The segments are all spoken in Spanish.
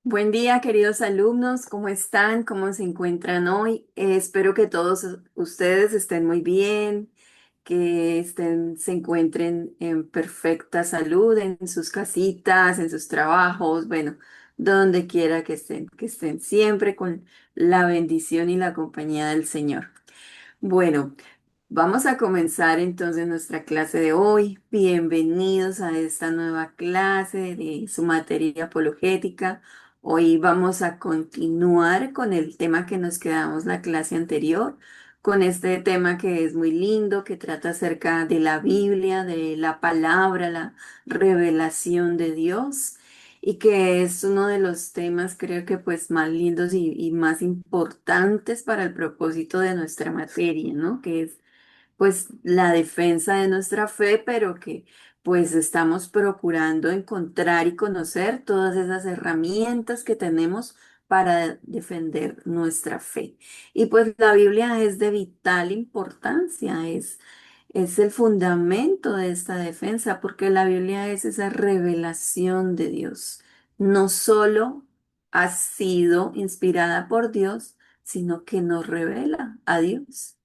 Buen día, queridos alumnos, ¿cómo están? ¿Cómo se encuentran hoy? Espero que todos ustedes estén muy bien, se encuentren en perfecta salud en sus casitas, en sus trabajos, bueno, donde quiera que estén siempre con la bendición y la compañía del Señor. Bueno, vamos a comenzar entonces nuestra clase de hoy. Bienvenidos a esta nueva clase de su materia apologética. Hoy vamos a continuar con el tema que nos quedamos la clase anterior, con este tema que es muy lindo, que trata acerca de la Biblia, de la palabra, la revelación de Dios. Y que es uno de los temas, creo que pues más lindos y más importantes para el propósito de nuestra materia, ¿no? Que es pues la defensa de nuestra fe, pero que pues estamos procurando encontrar y conocer todas esas herramientas que tenemos para defender nuestra fe. Y pues la Biblia es de vital importancia, es el fundamento de esta defensa, porque la Biblia es esa revelación de Dios. No solo ha sido inspirada por Dios, sino que nos revela a Dios.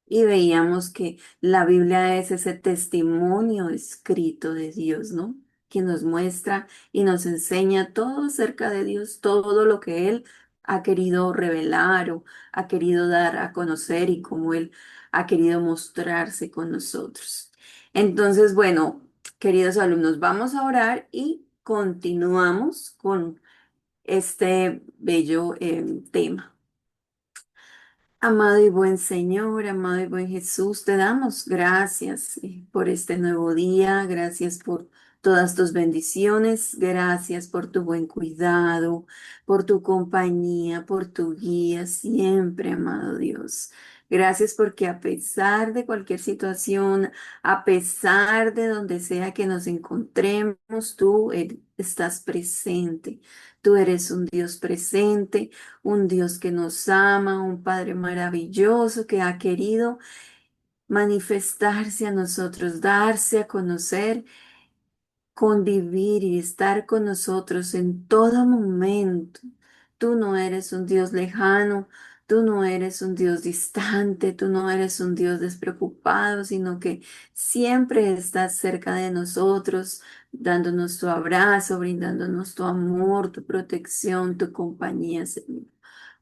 Y veíamos que la Biblia es ese testimonio escrito de Dios, ¿no? Que nos muestra y nos enseña todo acerca de Dios, todo lo que Él ha querido revelar o ha querido dar a conocer y cómo Él ha querido mostrarse con nosotros. Entonces, bueno, queridos alumnos, vamos a orar y continuamos con este bello tema. Amado y buen Señor, amado y buen Jesús, te damos gracias por este nuevo día, gracias por todas tus bendiciones, gracias por tu buen cuidado, por tu compañía, por tu guía siempre, amado Dios. Gracias porque a pesar de cualquier situación, a pesar de donde sea que nos encontremos, tú estás presente. Tú eres un Dios presente, un Dios que nos ama, un Padre maravilloso que ha querido manifestarse a nosotros, darse a conocer, convivir y estar con nosotros en todo momento. Tú no eres un Dios lejano, tú no eres un Dios distante, tú no eres un Dios despreocupado, sino que siempre estás cerca de nosotros, dándonos tu abrazo, brindándonos tu amor, tu protección, tu compañía, Señor.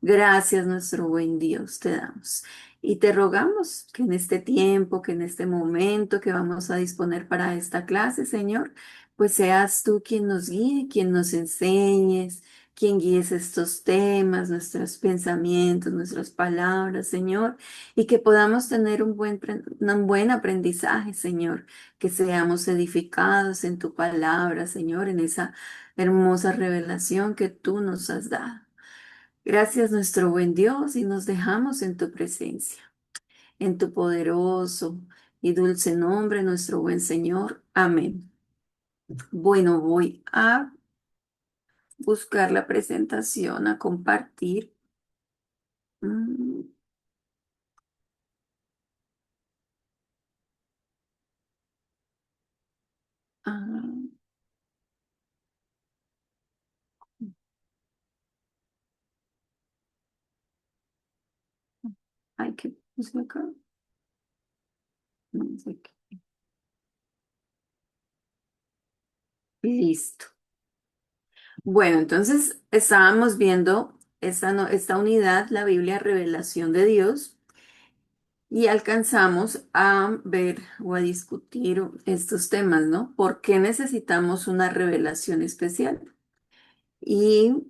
Gracias, nuestro buen Dios, te damos. Y te rogamos que en este tiempo, que en este momento que vamos a disponer para esta clase, Señor, pues seas tú quien nos guíe, quien nos enseñes, quien guíes estos temas, nuestros pensamientos, nuestras palabras, Señor, y que podamos tener un buen aprendizaje, Señor, que seamos edificados en tu palabra, Señor, en esa hermosa revelación que tú nos has dado. Gracias, nuestro buen Dios, y nos dejamos en tu presencia, en tu poderoso y dulce nombre, nuestro buen Señor. Amén. Bueno, voy a buscar la presentación, a compartir. Mm, ah, Ay, ¿qué puse acá? No sé qué. Listo. Bueno, entonces estábamos viendo esta unidad, la Biblia, revelación de Dios, y alcanzamos a ver o a discutir estos temas, ¿no? ¿Por qué necesitamos una revelación especial? Y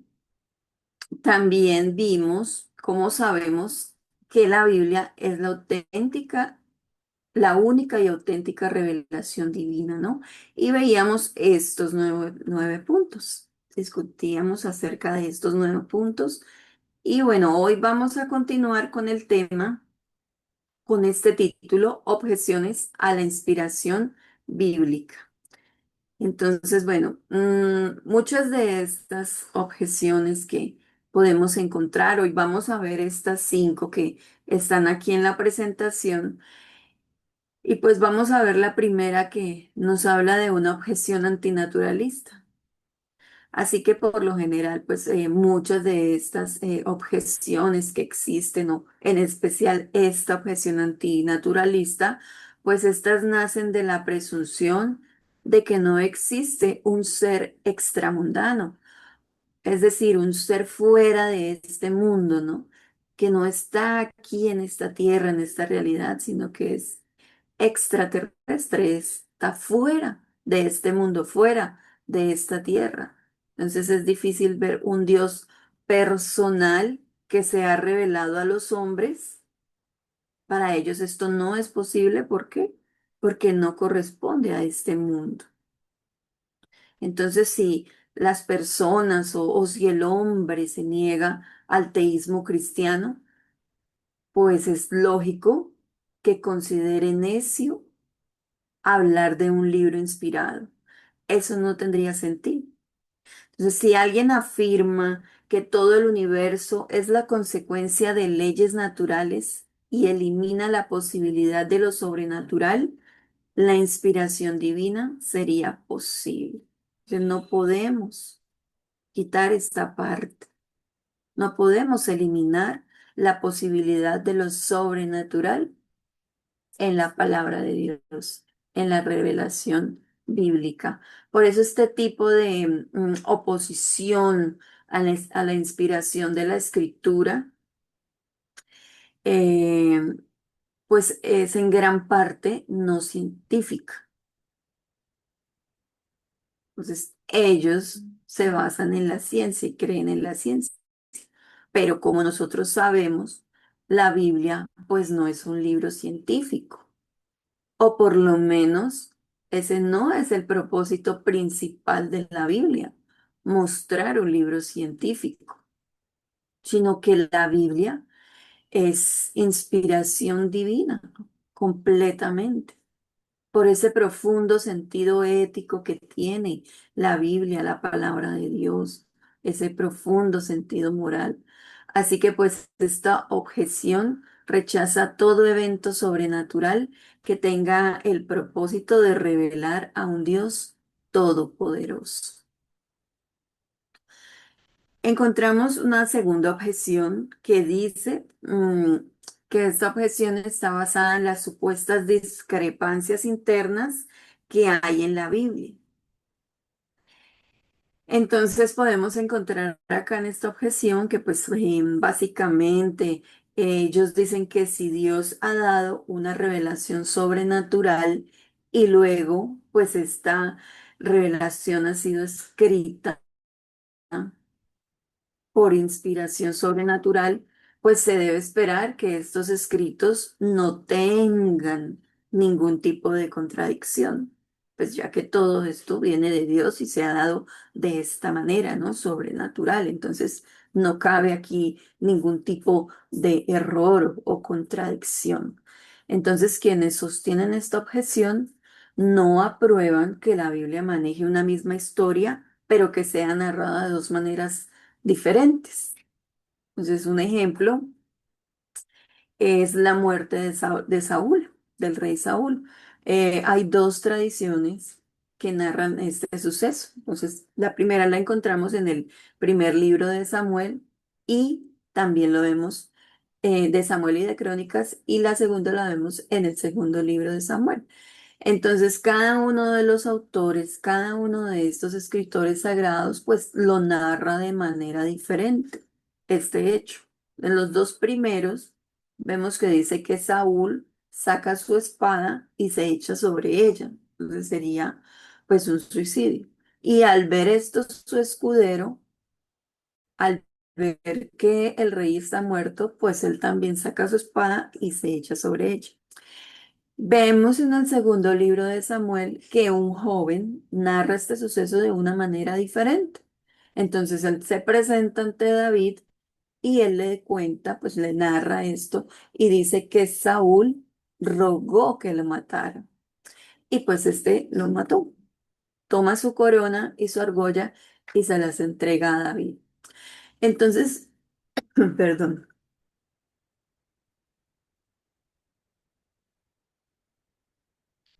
también vimos cómo sabemos que la Biblia es la única y auténtica revelación divina, ¿no? Y veíamos estos nueve puntos. Discutíamos acerca de estos 9 puntos. Y bueno, hoy vamos a continuar con el tema, con este título, Objeciones a la inspiración bíblica. Entonces, bueno, muchas de estas objeciones que podemos encontrar, hoy vamos a ver estas 5 que están aquí en la presentación. Y pues vamos a ver la primera que nos habla de una objeción antinaturalista. Así que por lo general, pues muchas de estas objeciones que existen, o en especial esta objeción antinaturalista, pues estas nacen de la presunción de que no existe un ser extramundano, es decir, un ser fuera de este mundo, ¿no? Que no está aquí en esta tierra, en esta realidad, sino que es extraterrestre, está fuera de este mundo, fuera de esta tierra. Entonces es difícil ver un Dios personal que se ha revelado a los hombres. Para ellos esto no es posible. ¿Por qué? Porque no corresponde a este mundo. Entonces, si las personas o si el hombre se niega al teísmo cristiano, pues es lógico que considere necio hablar de un libro inspirado. Eso no tendría sentido. Entonces, si alguien afirma que todo el universo es la consecuencia de leyes naturales y elimina la posibilidad de lo sobrenatural, la inspiración divina sería posible. Entonces, no podemos quitar esta parte. No podemos eliminar la posibilidad de lo sobrenatural en la palabra de Dios, en la revelación bíblica. Por eso este tipo de oposición a la inspiración de la escritura, eh, pues es en gran parte no científica. Entonces, ellos se basan en la ciencia y creen en la ciencia. Pero como nosotros sabemos, la Biblia pues no es un libro científico. O por lo menos ese no es el propósito principal de la Biblia, mostrar un libro científico, sino que la Biblia es inspiración divina, completamente, por ese profundo sentido ético que tiene la Biblia, la palabra de Dios, ese profundo sentido moral. Así que pues esta objeción rechaza todo evento sobrenatural que tenga el propósito de revelar a un Dios todopoderoso. Encontramos una segunda objeción que dice que esta objeción está basada en las supuestas discrepancias internas que hay en la Biblia. Entonces podemos encontrar acá en esta objeción que pues básicamente ellos dicen que si Dios ha dado una revelación sobrenatural y luego pues esta revelación ha sido escrita por inspiración sobrenatural, pues se debe esperar que estos escritos no tengan ningún tipo de contradicción, pues ya que todo esto viene de Dios y se ha dado de esta manera, ¿no? Sobrenatural. Entonces, no cabe aquí ningún tipo de error o contradicción. Entonces, quienes sostienen esta objeción no aprueban que la Biblia maneje una misma historia, pero que sea narrada de dos maneras diferentes. Entonces, un ejemplo es la muerte de Saúl, del rey Saúl. Hay dos tradiciones que narran este suceso. Entonces, la primera la encontramos en el primer libro de Samuel y también lo vemos de Samuel y de Crónicas, y la segunda la vemos en el segundo libro de Samuel. Entonces, cada uno de los autores, cada uno de estos escritores sagrados, pues lo narra de manera diferente, este hecho. En los dos primeros, vemos que dice que Saúl saca su espada y se echa sobre ella. Entonces sería pues un suicidio. Y al ver esto, su escudero, al ver que el rey está muerto, pues él también saca su espada y se echa sobre ella. Vemos en el segundo libro de Samuel que un joven narra este suceso de una manera diferente. Entonces él se presenta ante David y él le cuenta, pues le narra esto y dice que Saúl rogó que lo matara. Y pues este lo mató. Toma su corona y su argolla y se las entrega a David. Entonces, perdón,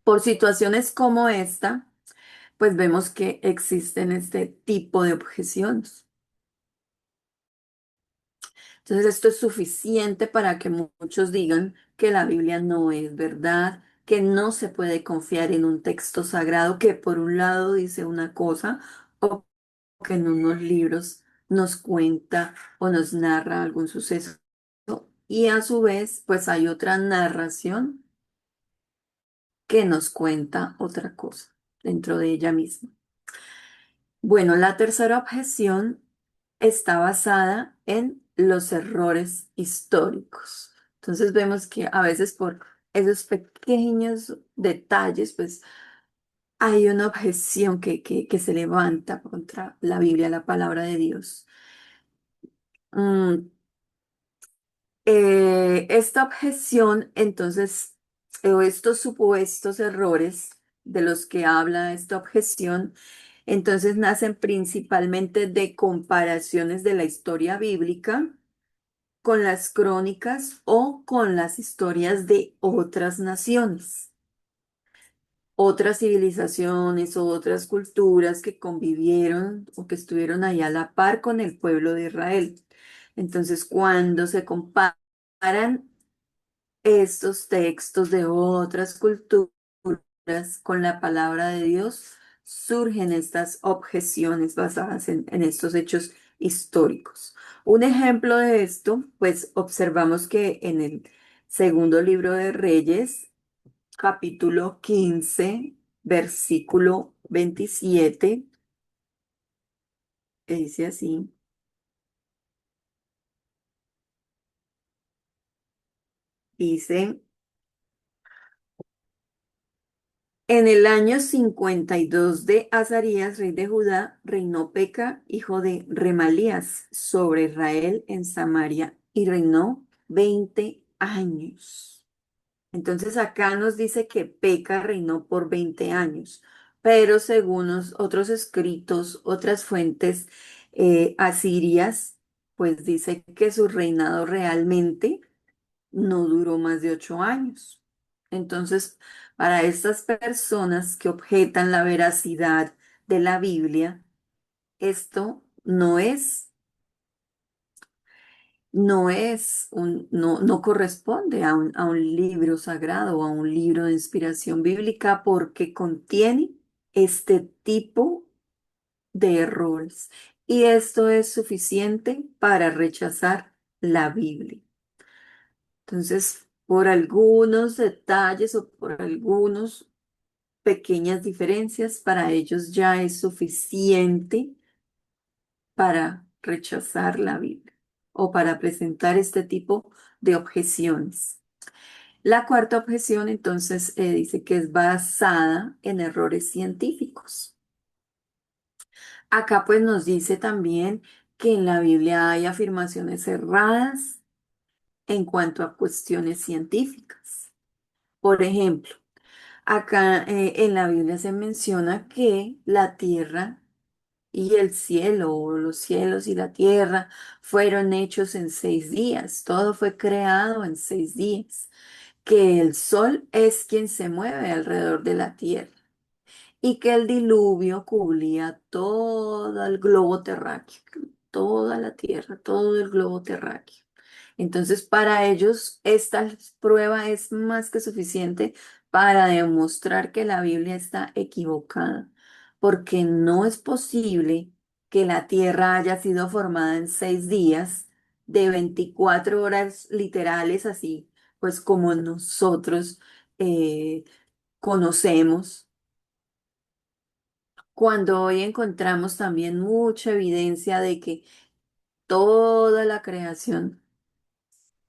por situaciones como esta, pues vemos que existen este tipo de objeciones. Entonces, esto es suficiente para que muchos digan que la Biblia no es verdad, que no se puede confiar en un texto sagrado que por un lado dice una cosa o que en unos libros nos cuenta o nos narra algún suceso. Y a su vez, pues hay otra narración que nos cuenta otra cosa dentro de ella misma. Bueno, la tercera objeción está basada en los errores históricos. Entonces vemos que a veces por esos pequeños detalles, pues hay una objeción que se levanta contra la Biblia, la palabra de Dios. Mm, esta objeción, entonces, o estos supuestos errores de los que habla esta objeción, entonces nacen principalmente de comparaciones de la historia bíblica con las crónicas o con las historias de otras naciones, otras civilizaciones o otras culturas que convivieron o que estuvieron ahí a la par con el pueblo de Israel. Entonces, cuando se comparan estos textos de otras culturas con la palabra de Dios, surgen estas objeciones basadas en estos hechos históricos. Un ejemplo de esto, pues observamos que en el segundo libro de Reyes, capítulo 15, versículo 27, que dice así, dice, en el año 52 de Azarías, rey de Judá, reinó Peca, hijo de Remalías, sobre Israel en Samaria y reinó 20 años. Entonces acá nos dice que Peca reinó por 20 años, pero según otros escritos, otras fuentes asirias, pues dice que su reinado realmente no duró más de 8 años. Entonces, para estas personas que objetan la veracidad de la Biblia, esto no corresponde a un libro sagrado o a un libro de inspiración bíblica porque contiene este tipo de errores. Y esto es suficiente para rechazar la Biblia. Entonces, por algunos detalles o por algunas pequeñas diferencias, para ellos ya es suficiente para rechazar la Biblia o para presentar este tipo de objeciones. La cuarta objeción, entonces, dice que es basada en errores científicos. Acá pues nos dice también que en la Biblia hay afirmaciones erradas en cuanto a cuestiones científicas. Por ejemplo, acá en la Biblia se menciona que la tierra y el cielo, o los cielos y la tierra, fueron hechos en 6 días. Todo fue creado en 6 días. Que el sol es quien se mueve alrededor de la tierra y que el diluvio cubría todo el globo terráqueo, toda la tierra, todo el globo terráqueo. Entonces, para ellos, esta prueba es más que suficiente para demostrar que la Biblia está equivocada, porque no es posible que la tierra haya sido formada en 6 días de 24 horas literales, así pues como nosotros conocemos, cuando hoy encontramos también mucha evidencia de que toda la creación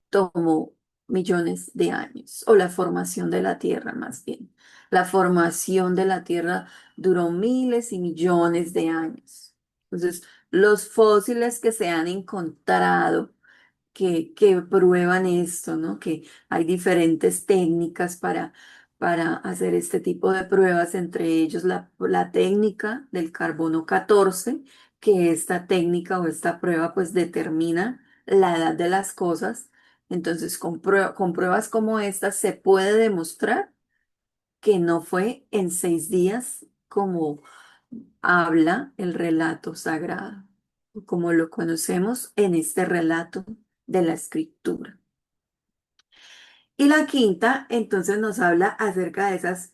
tomó millones de años, o la formación de la Tierra más bien. La formación de la Tierra duró miles y millones de años. Entonces, los fósiles que se han encontrado que prueban esto, ¿no? Que hay diferentes técnicas para hacer este tipo de pruebas, entre ellos la técnica del carbono 14, que esta técnica o esta prueba pues determina la edad de las cosas. Entonces, con pruebas como estas se puede demostrar que no fue en 6 días como habla el relato sagrado, como lo conocemos en este relato de la escritura. Y la quinta, entonces, nos habla acerca de esas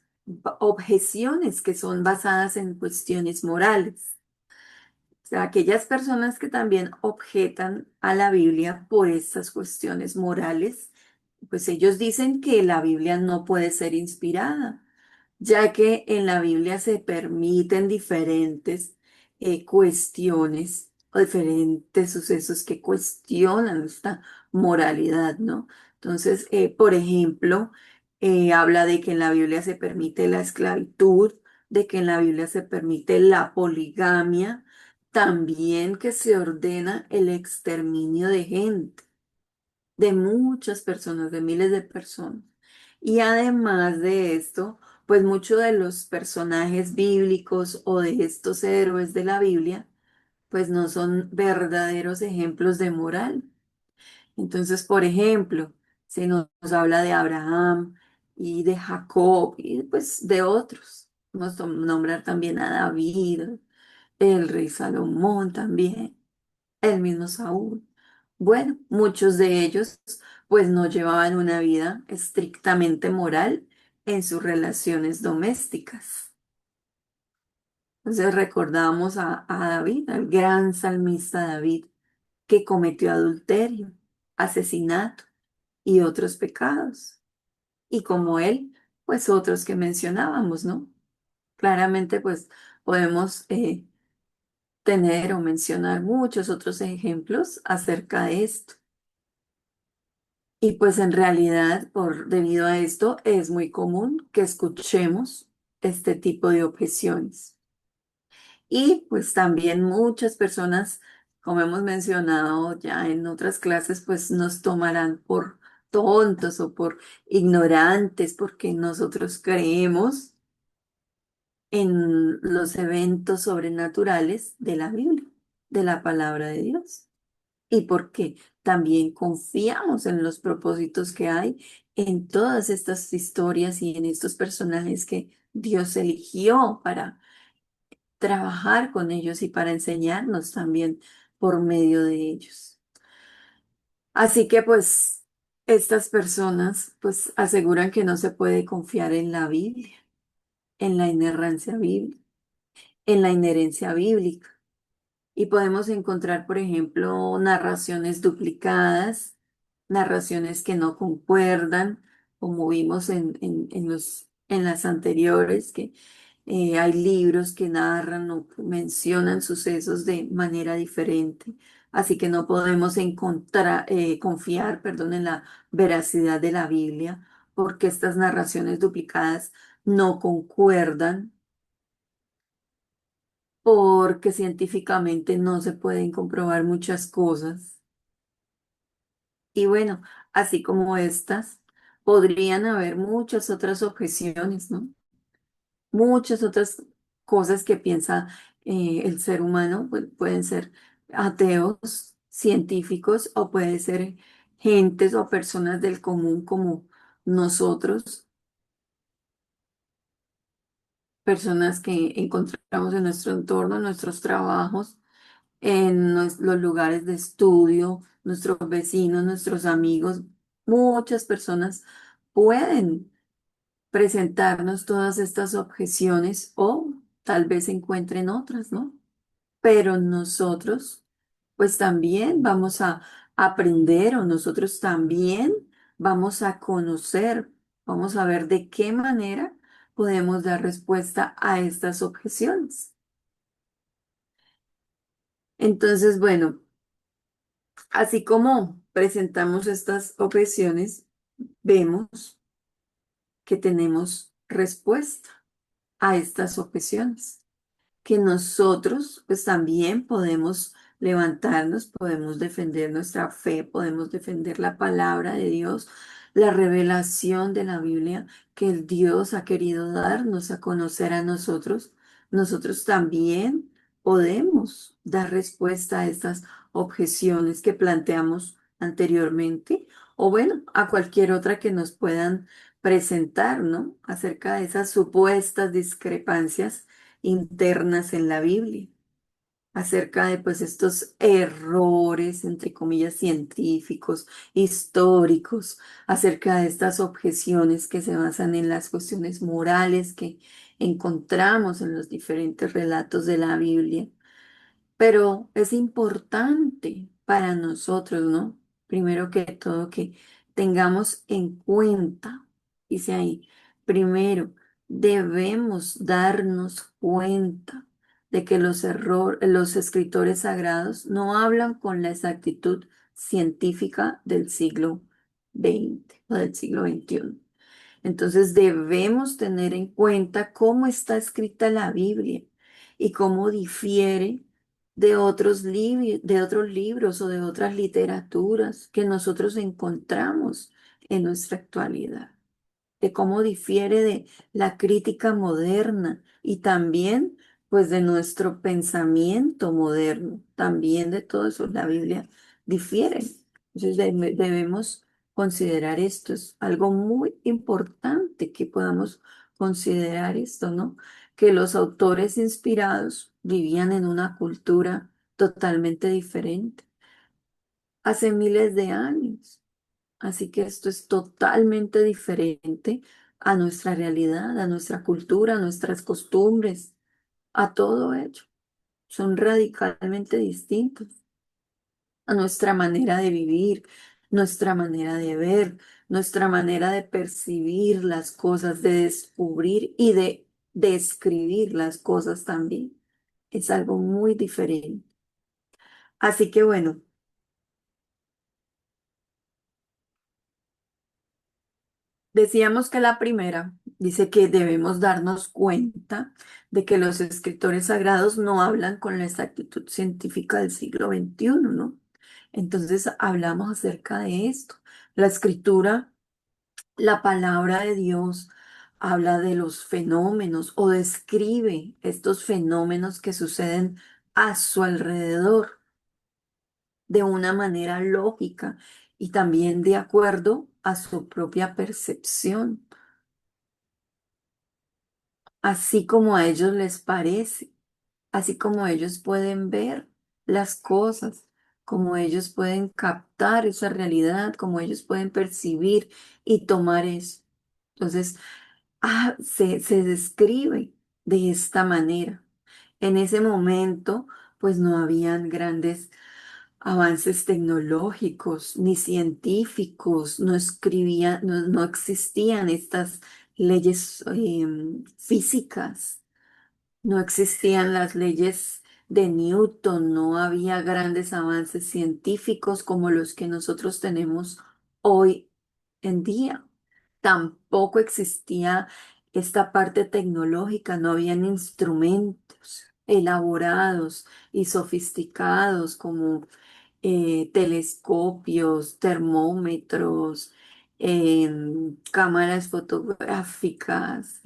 objeciones que son basadas en cuestiones morales. O sea, aquellas personas que también objetan a la Biblia por estas cuestiones morales, pues ellos dicen que la Biblia no puede ser inspirada, ya que en la Biblia se permiten diferentes cuestiones o diferentes sucesos que cuestionan esta moralidad, ¿no? Entonces, por ejemplo, habla de que en la Biblia se permite la esclavitud, de que en la Biblia se permite la poligamia, también que se ordena el exterminio de gente, de muchas personas, de miles de personas. Y además de esto, pues muchos de los personajes bíblicos o de estos héroes de la Biblia, pues no son verdaderos ejemplos de moral. Entonces, por ejemplo, se nos habla de Abraham y de Jacob y pues de otros. Vamos a nombrar también a David, el rey Salomón también, el mismo Saúl. Bueno, muchos de ellos pues no llevaban una vida estrictamente moral en sus relaciones domésticas. Entonces recordamos a David, al gran salmista David, que cometió adulterio, asesinato y otros pecados. Y como él, pues otros que mencionábamos, ¿no? Claramente pues podemos tener o mencionar muchos otros ejemplos acerca de esto. Y pues en realidad, debido a esto, es muy común que escuchemos este tipo de objeciones. Y pues también muchas personas, como hemos mencionado ya en otras clases, pues nos tomarán por tontos o por ignorantes porque nosotros creemos en los eventos sobrenaturales de la Biblia, de la palabra de Dios. Y porque también confiamos en los propósitos que hay en todas estas historias y en estos personajes que Dios eligió para trabajar con ellos y para enseñarnos también por medio de ellos. Así que pues estas personas pues aseguran que no se puede confiar en la Biblia, en la inerrancia bíblica, en la inherencia bíblica. Y podemos encontrar, por ejemplo, narraciones duplicadas, narraciones que no concuerdan, como vimos en las anteriores, que hay libros que narran o mencionan sucesos de manera diferente. Así que no podemos confiar, perdón, en la veracidad de la Biblia, porque estas narraciones duplicadas no concuerdan porque científicamente no se pueden comprobar muchas cosas. Y bueno, así como estas, podrían haber muchas otras objeciones, ¿no? Muchas otras cosas que piensa el ser humano, pueden ser ateos, científicos, o puede ser gentes o personas del común como nosotros, personas que encontramos en nuestro entorno, en nuestros trabajos, en los lugares de estudio, nuestros vecinos, nuestros amigos, muchas personas pueden presentarnos todas estas objeciones o tal vez encuentren otras, ¿no? Pero nosotros, pues también vamos a aprender o nosotros también vamos a conocer, vamos a ver de qué manera podemos dar respuesta a estas objeciones. Entonces, bueno, así como presentamos estas objeciones, vemos que tenemos respuesta a estas objeciones, que nosotros pues también podemos levantarnos, podemos defender nuestra fe, podemos defender la palabra de Dios, la revelación de la Biblia que el Dios ha querido darnos a conocer a nosotros. Nosotros también podemos dar respuesta a estas objeciones que planteamos anteriormente o bueno, a cualquier otra que nos puedan presentar, ¿no? Acerca de esas supuestas discrepancias internas en la Biblia acerca de pues estos errores, entre comillas, científicos, históricos, acerca de estas objeciones que se basan en las cuestiones morales que encontramos en los diferentes relatos de la Biblia. Pero es importante para nosotros, ¿no? Primero que todo, que tengamos en cuenta, dice ahí, primero, debemos darnos cuenta de que los escritores sagrados no hablan con la exactitud científica del siglo XX o del siglo XXI. Entonces debemos tener en cuenta cómo está escrita la Biblia y cómo difiere de otros libros o de otras literaturas que nosotros encontramos en nuestra actualidad, de cómo difiere de la crítica moderna y también pues de nuestro pensamiento moderno, también de todo eso la Biblia difiere. Entonces debemos considerar esto, es algo muy importante que podamos considerar esto, ¿no? Que los autores inspirados vivían en una cultura totalmente diferente, hace miles de años. Así que esto es totalmente diferente a nuestra realidad, a nuestra cultura, a nuestras costumbres, a todo ello. Son radicalmente distintos a nuestra manera de vivir, nuestra manera de ver, nuestra manera de percibir las cosas, de descubrir y de describir las cosas también. Es algo muy diferente. Así que bueno. Decíamos que la primera dice que debemos darnos cuenta de que los escritores sagrados no hablan con la exactitud científica del siglo XXI, ¿no? Entonces hablamos acerca de esto. La escritura, la palabra de Dios, habla de los fenómenos o describe estos fenómenos que suceden a su alrededor de una manera lógica y también de acuerdo a su propia percepción, así como a ellos les parece, así como ellos pueden ver las cosas, como ellos pueden captar esa realidad, como ellos pueden percibir y tomar eso. Entonces, se describe de esta manera. En ese momento, pues no habían grandes avances tecnológicos ni científicos, no existían estas leyes físicas, no existían las leyes de Newton, no había grandes avances científicos como los que nosotros tenemos hoy en día. Tampoco existía esta parte tecnológica, no habían instrumentos elaborados y sofisticados como telescopios, termómetros, cámaras fotográficas,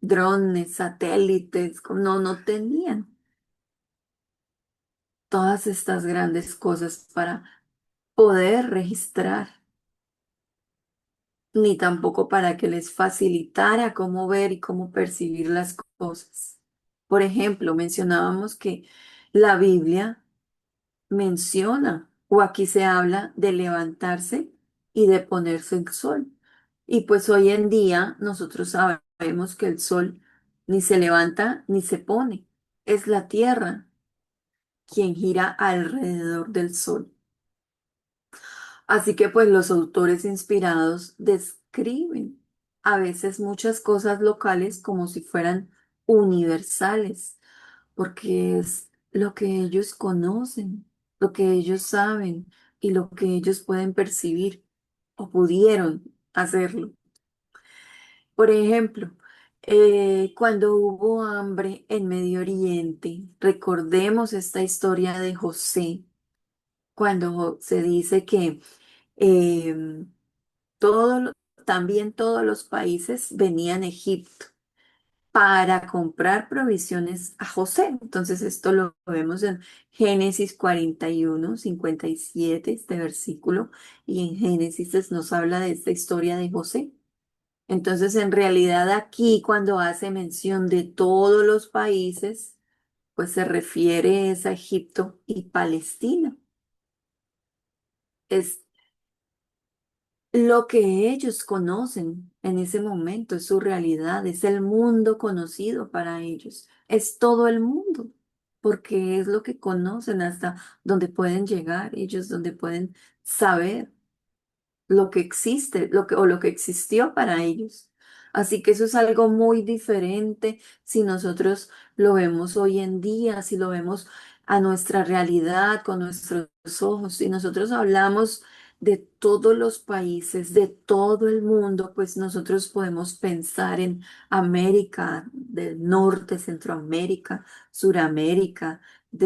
drones, satélites, no tenían todas estas grandes cosas para poder registrar, ni tampoco para que les facilitara cómo ver y cómo percibir las cosas. Por ejemplo, mencionábamos que la Biblia menciona, o aquí se habla de levantarse y de ponerse el sol. Y pues hoy en día nosotros sabemos que el sol ni se levanta ni se pone. Es la tierra quien gira alrededor del sol. Así que pues los autores inspirados describen a veces muchas cosas locales como si fueran universales, porque es lo que ellos conocen, lo que ellos saben y lo que ellos pueden percibir o pudieron hacerlo. Por ejemplo, cuando hubo hambre en Medio Oriente, recordemos esta historia de José, cuando se dice que em, todo lo- también todos los países venían a Egipto para comprar provisiones a José. Entonces esto lo vemos en Génesis 41, 57 este versículo, y en Génesis nos habla de esta historia de José. Entonces, en realidad aquí cuando hace mención de todos los países, pues se refiere es a Egipto y Palestina. Es lo que ellos conocen en ese momento, es su realidad, es el mundo conocido para ellos, es todo el mundo, porque es lo que conocen hasta donde pueden llegar, ellos donde pueden saber lo que existe, o lo que existió para ellos. Así que eso es algo muy diferente si nosotros lo vemos hoy en día, si lo vemos a nuestra realidad, con nuestros ojos, si nosotros hablamos de todos los países, de todo el mundo, pues nosotros podemos pensar en América del Norte, Centroamérica, Suramérica,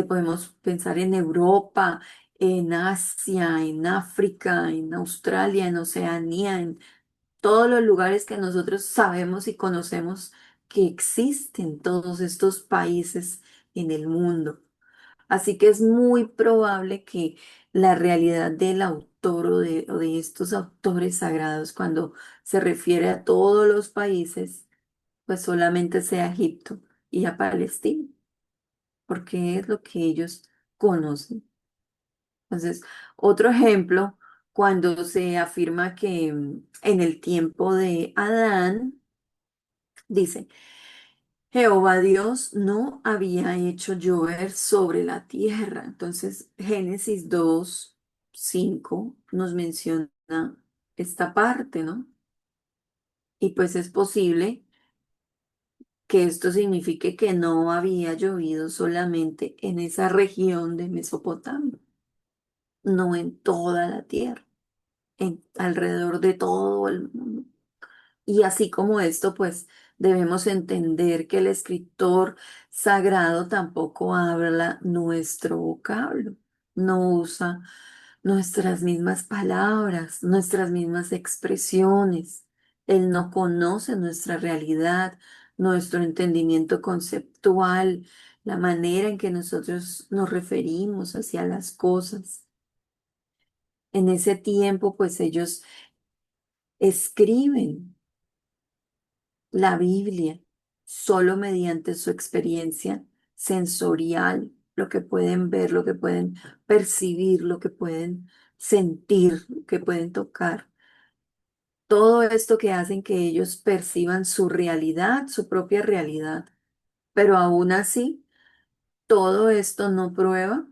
podemos pensar en Europa, en Asia, en África, en Australia, en Oceanía, en todos los lugares que nosotros sabemos y conocemos que existen todos estos países en el mundo. Así que es muy probable que la realidad del autor o de estos autores sagrados, cuando se refiere a todos los países, pues solamente sea Egipto y a Palestina, porque es lo que ellos conocen. Entonces, otro ejemplo, cuando se afirma que en el tiempo de Adán, dice, Jehová Dios no había hecho llover sobre la tierra. Entonces, Génesis 2:5 nos menciona esta parte, ¿no? Y pues es posible que esto signifique que no había llovido solamente en esa región de Mesopotamia, no en toda la tierra, alrededor de todo el mundo. Y así como esto, pues debemos entender que el escritor sagrado tampoco habla nuestro vocablo, no usa nuestras mismas palabras, nuestras mismas expresiones. Él no conoce nuestra realidad, nuestro entendimiento conceptual, la manera en que nosotros nos referimos hacia las cosas. En ese tiempo, pues ellos escriben la Biblia solo mediante su experiencia sensorial, lo que pueden ver, lo que pueden percibir, lo que pueden sentir, lo que pueden tocar. Todo esto que hacen que ellos perciban su realidad, su propia realidad. Pero aún así, todo esto no prueba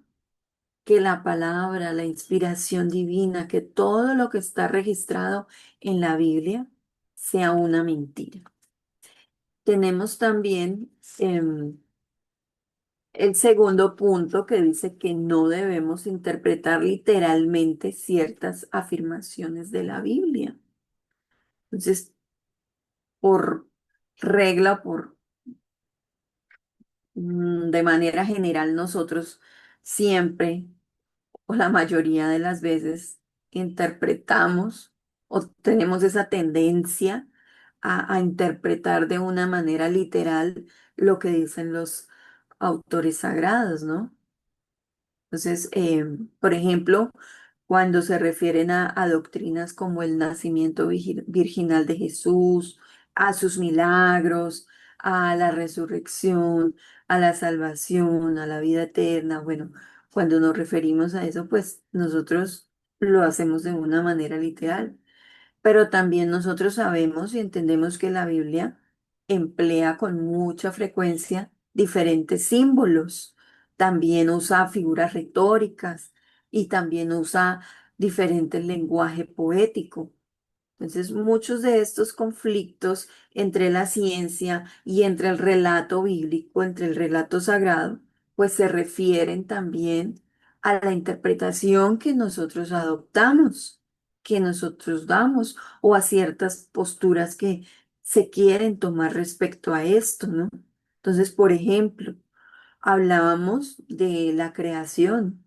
que la palabra, la inspiración divina, que todo lo que está registrado en la Biblia sea una mentira. Tenemos también el segundo punto que dice que no debemos interpretar literalmente ciertas afirmaciones de la Biblia. Entonces, por regla, de manera general, nosotros siempre o la mayoría de las veces interpretamos o tenemos esa tendencia a interpretar de una manera literal lo que dicen los autores sagrados, ¿no? Entonces, por ejemplo, cuando se refieren a doctrinas como el nacimiento virginal de Jesús, a sus milagros, a la resurrección, a la salvación, a la vida eterna, bueno, cuando nos referimos a eso, pues nosotros lo hacemos de una manera literal. Pero también nosotros sabemos y entendemos que la Biblia emplea con mucha frecuencia diferentes símbolos. También usa figuras retóricas y también usa diferentes lenguaje poético. Entonces, muchos de estos conflictos entre la ciencia y entre el relato bíblico, entre el relato sagrado, pues se refieren también a la interpretación que nosotros adoptamos, que nosotros damos, o a ciertas posturas que se quieren tomar respecto a esto, ¿no? Entonces, por ejemplo, hablábamos de la creación,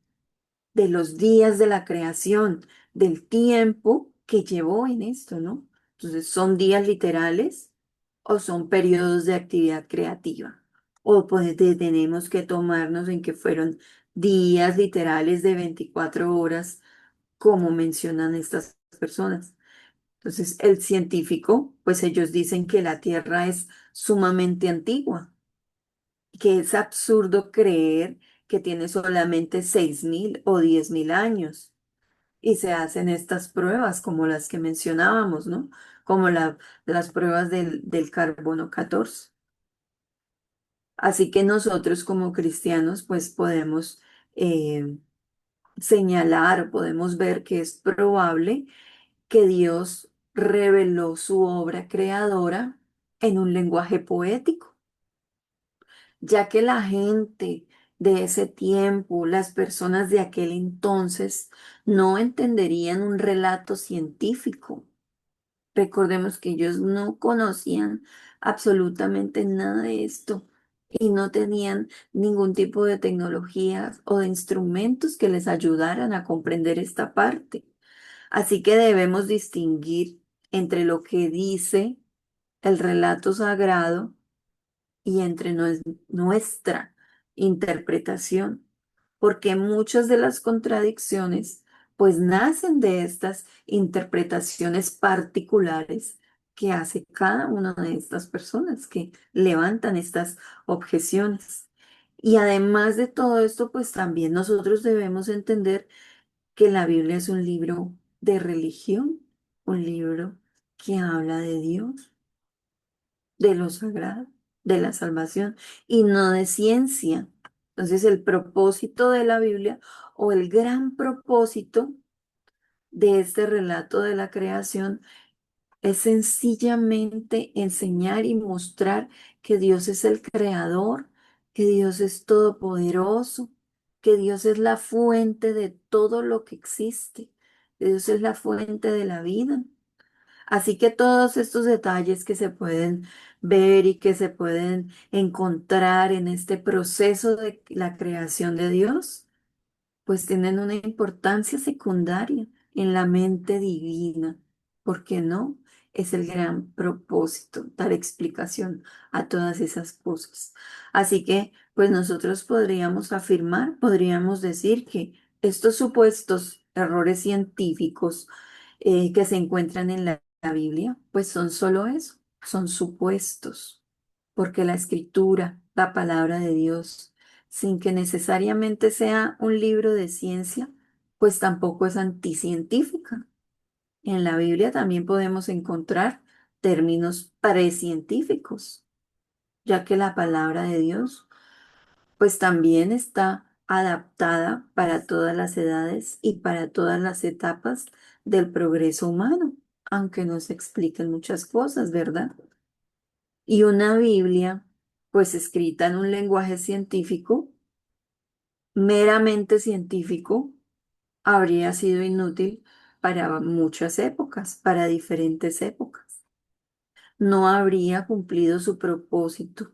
de los días de la creación, del tiempo que llevó en esto, ¿no? Entonces, ¿son días literales o son periodos de actividad creativa? O pues tenemos que tomarnos en que fueron días literales de 24 horas, como mencionan estas personas. Entonces, el científico, pues ellos dicen que la Tierra es sumamente antigua, que es absurdo creer que tiene solamente 6.000 o 10.000 años. Y se hacen estas pruebas como las que mencionábamos, ¿no? Como las pruebas del carbono 14. Así que nosotros como cristianos, pues podemos eh, señalar, podemos ver que es probable que Dios reveló su obra creadora en un lenguaje poético, ya que la gente de ese tiempo, las personas de aquel entonces, no entenderían un relato científico. Recordemos que ellos no conocían absolutamente nada de esto y no tenían ningún tipo de tecnologías o de instrumentos que les ayudaran a comprender esta parte. Así que debemos distinguir entre lo que dice el relato sagrado y entre nuestra interpretación, porque muchas de las contradicciones pues nacen de estas interpretaciones particulares que hace cada una de estas personas que levantan estas objeciones. Y además de todo esto, pues también nosotros debemos entender que la Biblia es un libro de religión, un libro que habla de Dios, de lo sagrado, de la salvación y no de ciencia. Entonces, el propósito de la Biblia o el gran propósito de este relato de la creación es sencillamente enseñar y mostrar que Dios es el creador, que Dios es todopoderoso, que Dios es la fuente de todo lo que existe, que Dios es la fuente de la vida. Así que todos estos detalles que se pueden ver y que se pueden encontrar en este proceso de la creación de Dios, pues tienen una importancia secundaria en la mente divina. ¿Por qué no? Es el gran propósito, dar explicación a todas esas cosas. Así que, pues nosotros podríamos afirmar, podríamos decir que estos supuestos errores científicos que se encuentran en la Biblia, pues son solo eso, son supuestos, porque la escritura, la palabra de Dios, sin que necesariamente sea un libro de ciencia, pues tampoco es anticientífica. En la Biblia también podemos encontrar términos precientíficos, ya que la palabra de Dios, pues también está adaptada para todas las edades y para todas las etapas del progreso humano, aunque no se expliquen muchas cosas, ¿verdad? Y una Biblia, pues escrita en un lenguaje científico, meramente científico, habría sido inútil para muchas épocas, para diferentes épocas. No habría cumplido su propósito,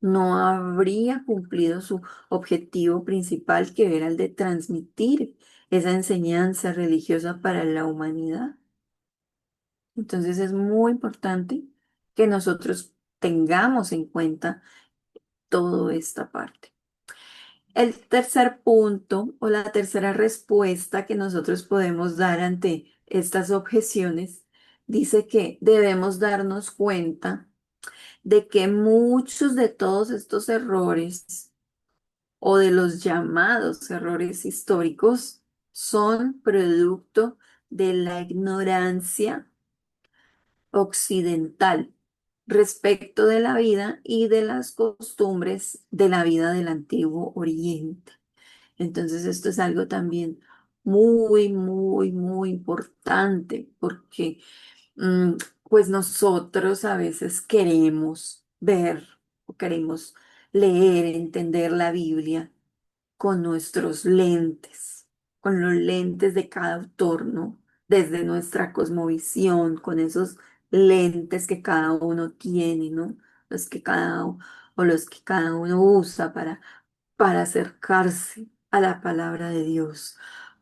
no habría cumplido su objetivo principal, que era el de transmitir esa enseñanza religiosa para la humanidad. Entonces es muy importante que nosotros tengamos en cuenta toda esta parte. El tercer punto o la tercera respuesta que nosotros podemos dar ante estas objeciones dice que debemos darnos cuenta de que muchos de todos estos errores o de los llamados errores históricos son producto de la ignorancia occidental respecto de la vida y de las costumbres de la vida del antiguo Oriente. Entonces, esto es algo también muy, muy, muy importante porque mm, pues nosotros a veces queremos ver o queremos leer, entender la Biblia con nuestros lentes, con los lentes de cada autor, ¿no? Desde nuestra cosmovisión, con esos lentes que cada uno tiene, ¿no? Los que o los que cada uno usa para acercarse a la palabra de Dios,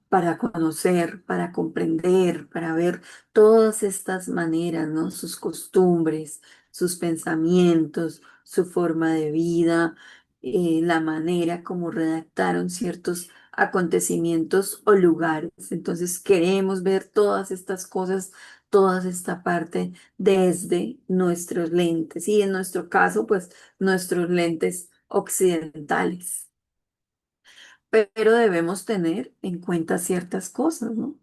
para conocer, para comprender, para ver todas estas maneras, ¿no? Sus costumbres, sus pensamientos, su forma de vida, la manera como redactaron ciertos acontecimientos o lugares. Entonces queremos ver todas estas cosas toda esta parte desde nuestros lentes y en nuestro caso, pues nuestros lentes occidentales. Pero debemos tener en cuenta ciertas cosas, ¿no?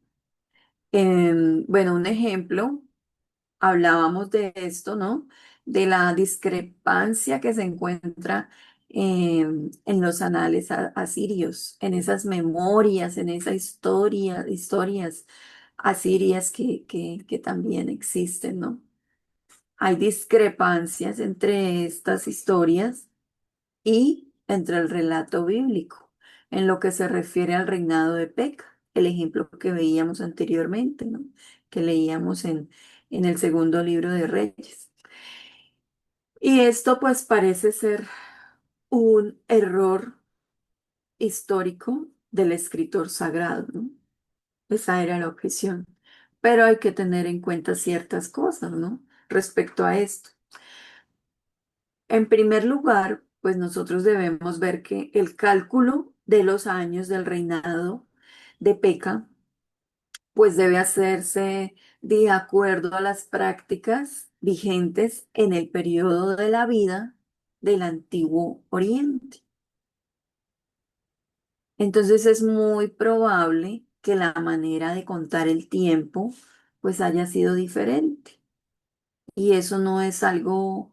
Bueno, un ejemplo, hablábamos de esto, ¿no? De la discrepancia que se encuentra en los anales asirios, en esas memorias, en esa historias asirias que también existen, ¿no? Hay discrepancias entre estas historias y entre el relato bíblico, en lo que se refiere al reinado de Peca, el ejemplo que veíamos anteriormente, ¿no? Que leíamos en el segundo libro de Reyes. Y esto pues parece ser un error histórico del escritor sagrado, ¿no? Esa era la objeción. Pero hay que tener en cuenta ciertas cosas, ¿no? Respecto a esto. En primer lugar, pues nosotros debemos ver que el cálculo de los años del reinado de Peca, pues debe hacerse de acuerdo a las prácticas vigentes en el periodo de la vida del Antiguo Oriente. Entonces es muy probable que la manera de contar el tiempo pues haya sido diferente. Y eso no es algo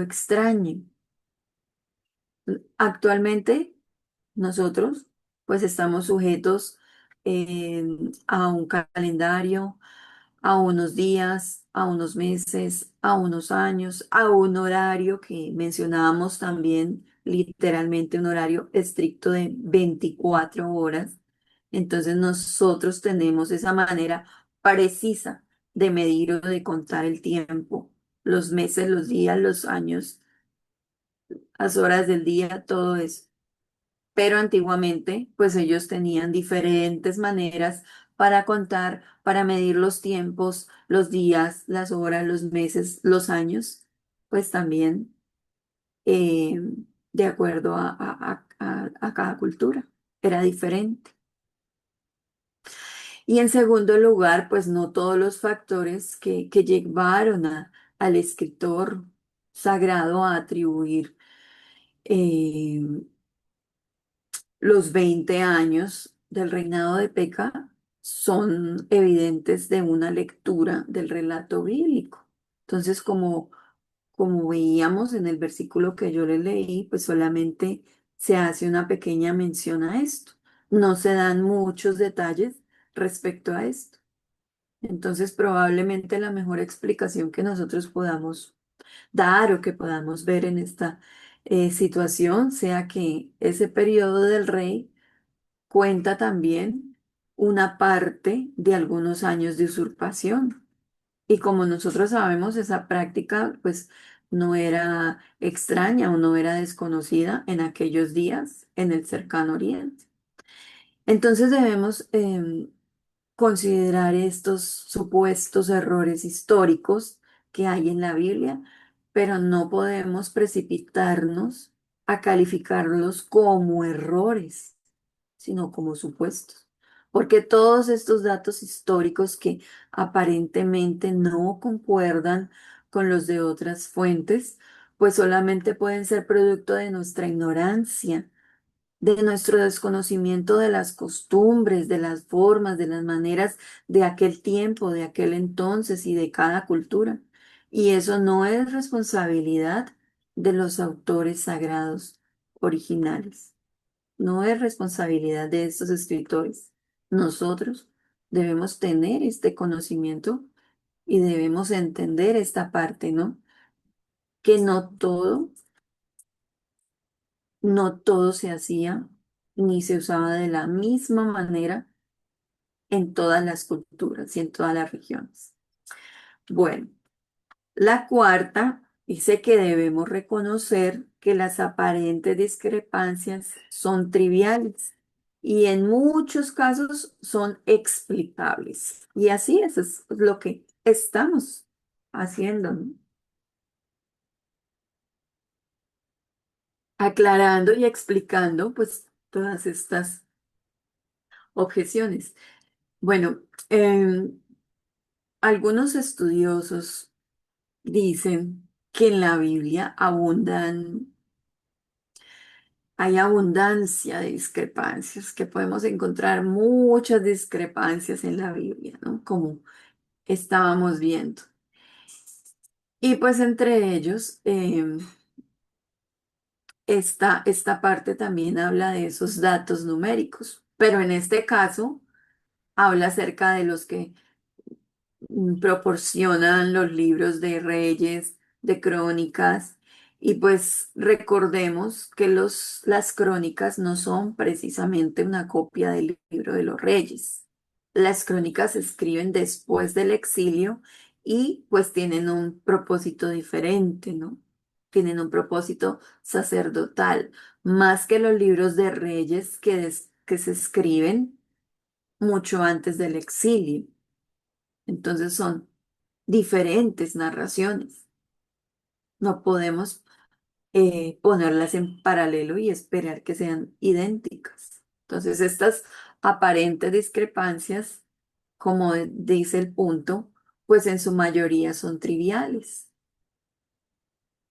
extraño. Actualmente nosotros pues estamos sujetos a un calendario, a unos días, a unos meses, a unos años, a un horario que mencionábamos también, literalmente un horario estricto de 24 horas. Entonces nosotros tenemos esa manera precisa de medir o de contar el tiempo, los meses, los días, los años, las horas del día, todo eso. Pero antiguamente, pues ellos tenían diferentes maneras para contar, para medir los tiempos, los días, las horas, los meses, los años, pues también eh, de acuerdo a cada cultura. Era diferente. Y en segundo lugar, pues no todos los factores que llevaron al escritor sagrado a atribuir eh, los 20 años del reinado de Peca son evidentes de una lectura del relato bíblico. Entonces, como veíamos en el versículo que yo le leí, pues solamente se hace una pequeña mención a esto. No se dan muchos detalles respecto a esto. Entonces, probablemente la mejor explicación que nosotros podamos dar o que podamos ver en esta situación sea que ese periodo del rey cuenta también una parte de algunos años de usurpación. Y como nosotros sabemos, esa práctica pues no era extraña o no era desconocida en aquellos días en el cercano oriente. Entonces debemos considerar estos supuestos errores históricos que hay en la Biblia, pero no podemos precipitarnos a calificarlos como errores, sino como supuestos. Porque todos estos datos históricos que aparentemente no concuerdan con los de otras fuentes, pues solamente pueden ser producto de nuestra ignorancia, de nuestro desconocimiento de las costumbres, de las formas, de las maneras de aquel tiempo, de aquel entonces y de cada cultura. Y eso no es responsabilidad de los autores sagrados originales, no es responsabilidad de estos escritores. Nosotros debemos tener este conocimiento y debemos entender esta parte, ¿no? Que no todo se hacía ni se usaba de la misma manera en todas las culturas y en todas las regiones. Bueno, la cuarta dice que debemos reconocer que las aparentes discrepancias son triviales y en muchos casos son explicables. Y así es lo que estamos haciendo, ¿no? Aclarando y explicando pues todas estas objeciones. Bueno, Algunos estudiosos dicen que en la Biblia hay abundancia de discrepancias, que podemos encontrar muchas discrepancias en la Biblia, ¿no? Como estábamos viendo. Y pues entre ellos, esta parte también habla de esos datos numéricos, pero en este caso habla acerca de los que proporcionan los libros de Reyes, de Crónicas, y pues recordemos que las Crónicas no son precisamente una copia del libro de los Reyes. Las Crónicas se escriben después del exilio y pues tienen un propósito diferente, ¿no? Tienen un propósito sacerdotal, más que los libros de Reyes que se escriben mucho antes del exilio. Entonces son diferentes narraciones. No podemos ponerlas en paralelo y esperar que sean idénticas. Entonces, estas aparentes discrepancias, como dice el punto, pues en su mayoría son triviales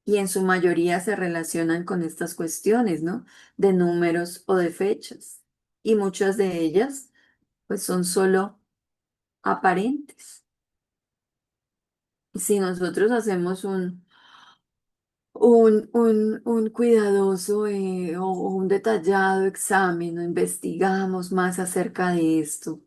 y en su mayoría se relacionan con estas cuestiones, ¿no? De números o de fechas. Y muchas de ellas, pues son solo aparentes. Y si nosotros hacemos un cuidadoso o un detallado examen o investigamos más acerca de esto,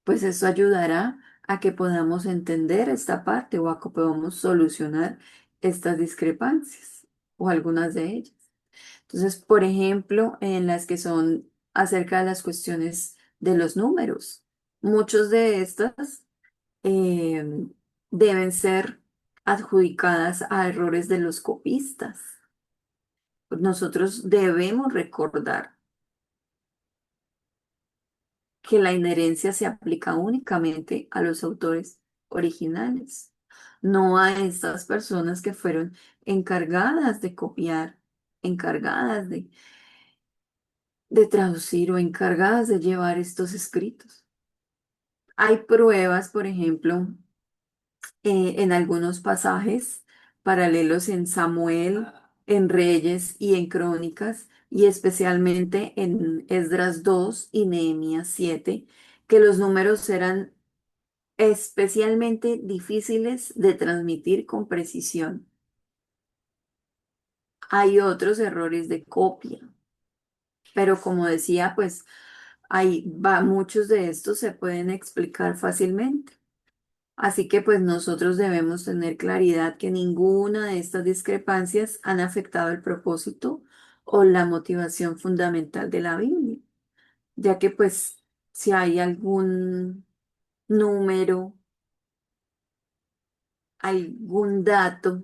pues eso ayudará a que podamos entender esta parte o a que podamos solucionar estas discrepancias o algunas de ellas. Entonces, por ejemplo, en las que son acerca de las cuestiones de los números, muchos de estas eh, deben ser adjudicadas a errores de los copistas. Nosotros debemos recordar que la inherencia se aplica únicamente a los autores originales, no a estas personas que fueron encargadas de copiar, encargadas de traducir o encargadas de llevar estos escritos. Hay pruebas, por ejemplo, en algunos pasajes paralelos en Samuel, en Reyes y en Crónicas, y especialmente en Esdras 2 y Nehemías 7, que los números eran especialmente difíciles de transmitir con precisión. Hay otros errores de copia, pero como decía, pues muchos de estos se pueden explicar fácilmente. Así que pues nosotros debemos tener claridad que ninguna de estas discrepancias han afectado el propósito o la motivación fundamental de la Biblia, ya que pues si hay algún número, algún dato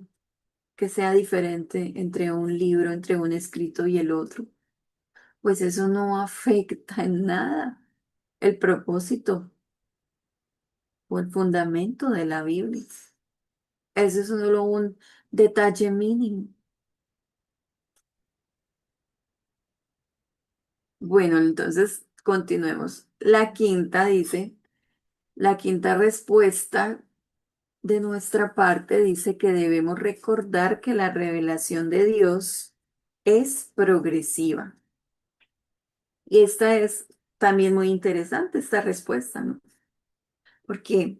que sea diferente entre un libro, entre un escrito y el otro, pues eso no afecta en nada el propósito o el fundamento de la Biblia. Ese es solo un detalle mínimo. Bueno, entonces continuemos. La quinta respuesta de nuestra parte dice que debemos recordar que la revelación de Dios es progresiva. Y esta es también muy interesante, esta respuesta, ¿no? Porque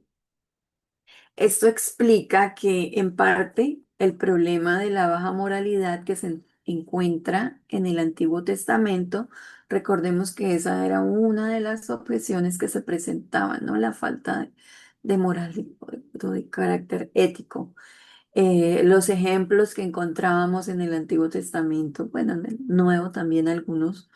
esto explica que en parte el problema de la baja moralidad que se encuentra en el Antiguo Testamento, recordemos que esa era una de las objeciones que se presentaban, ¿no? La falta de moral o de carácter ético. Los ejemplos que encontrábamos en el Antiguo Testamento, bueno, en el Nuevo también algunos,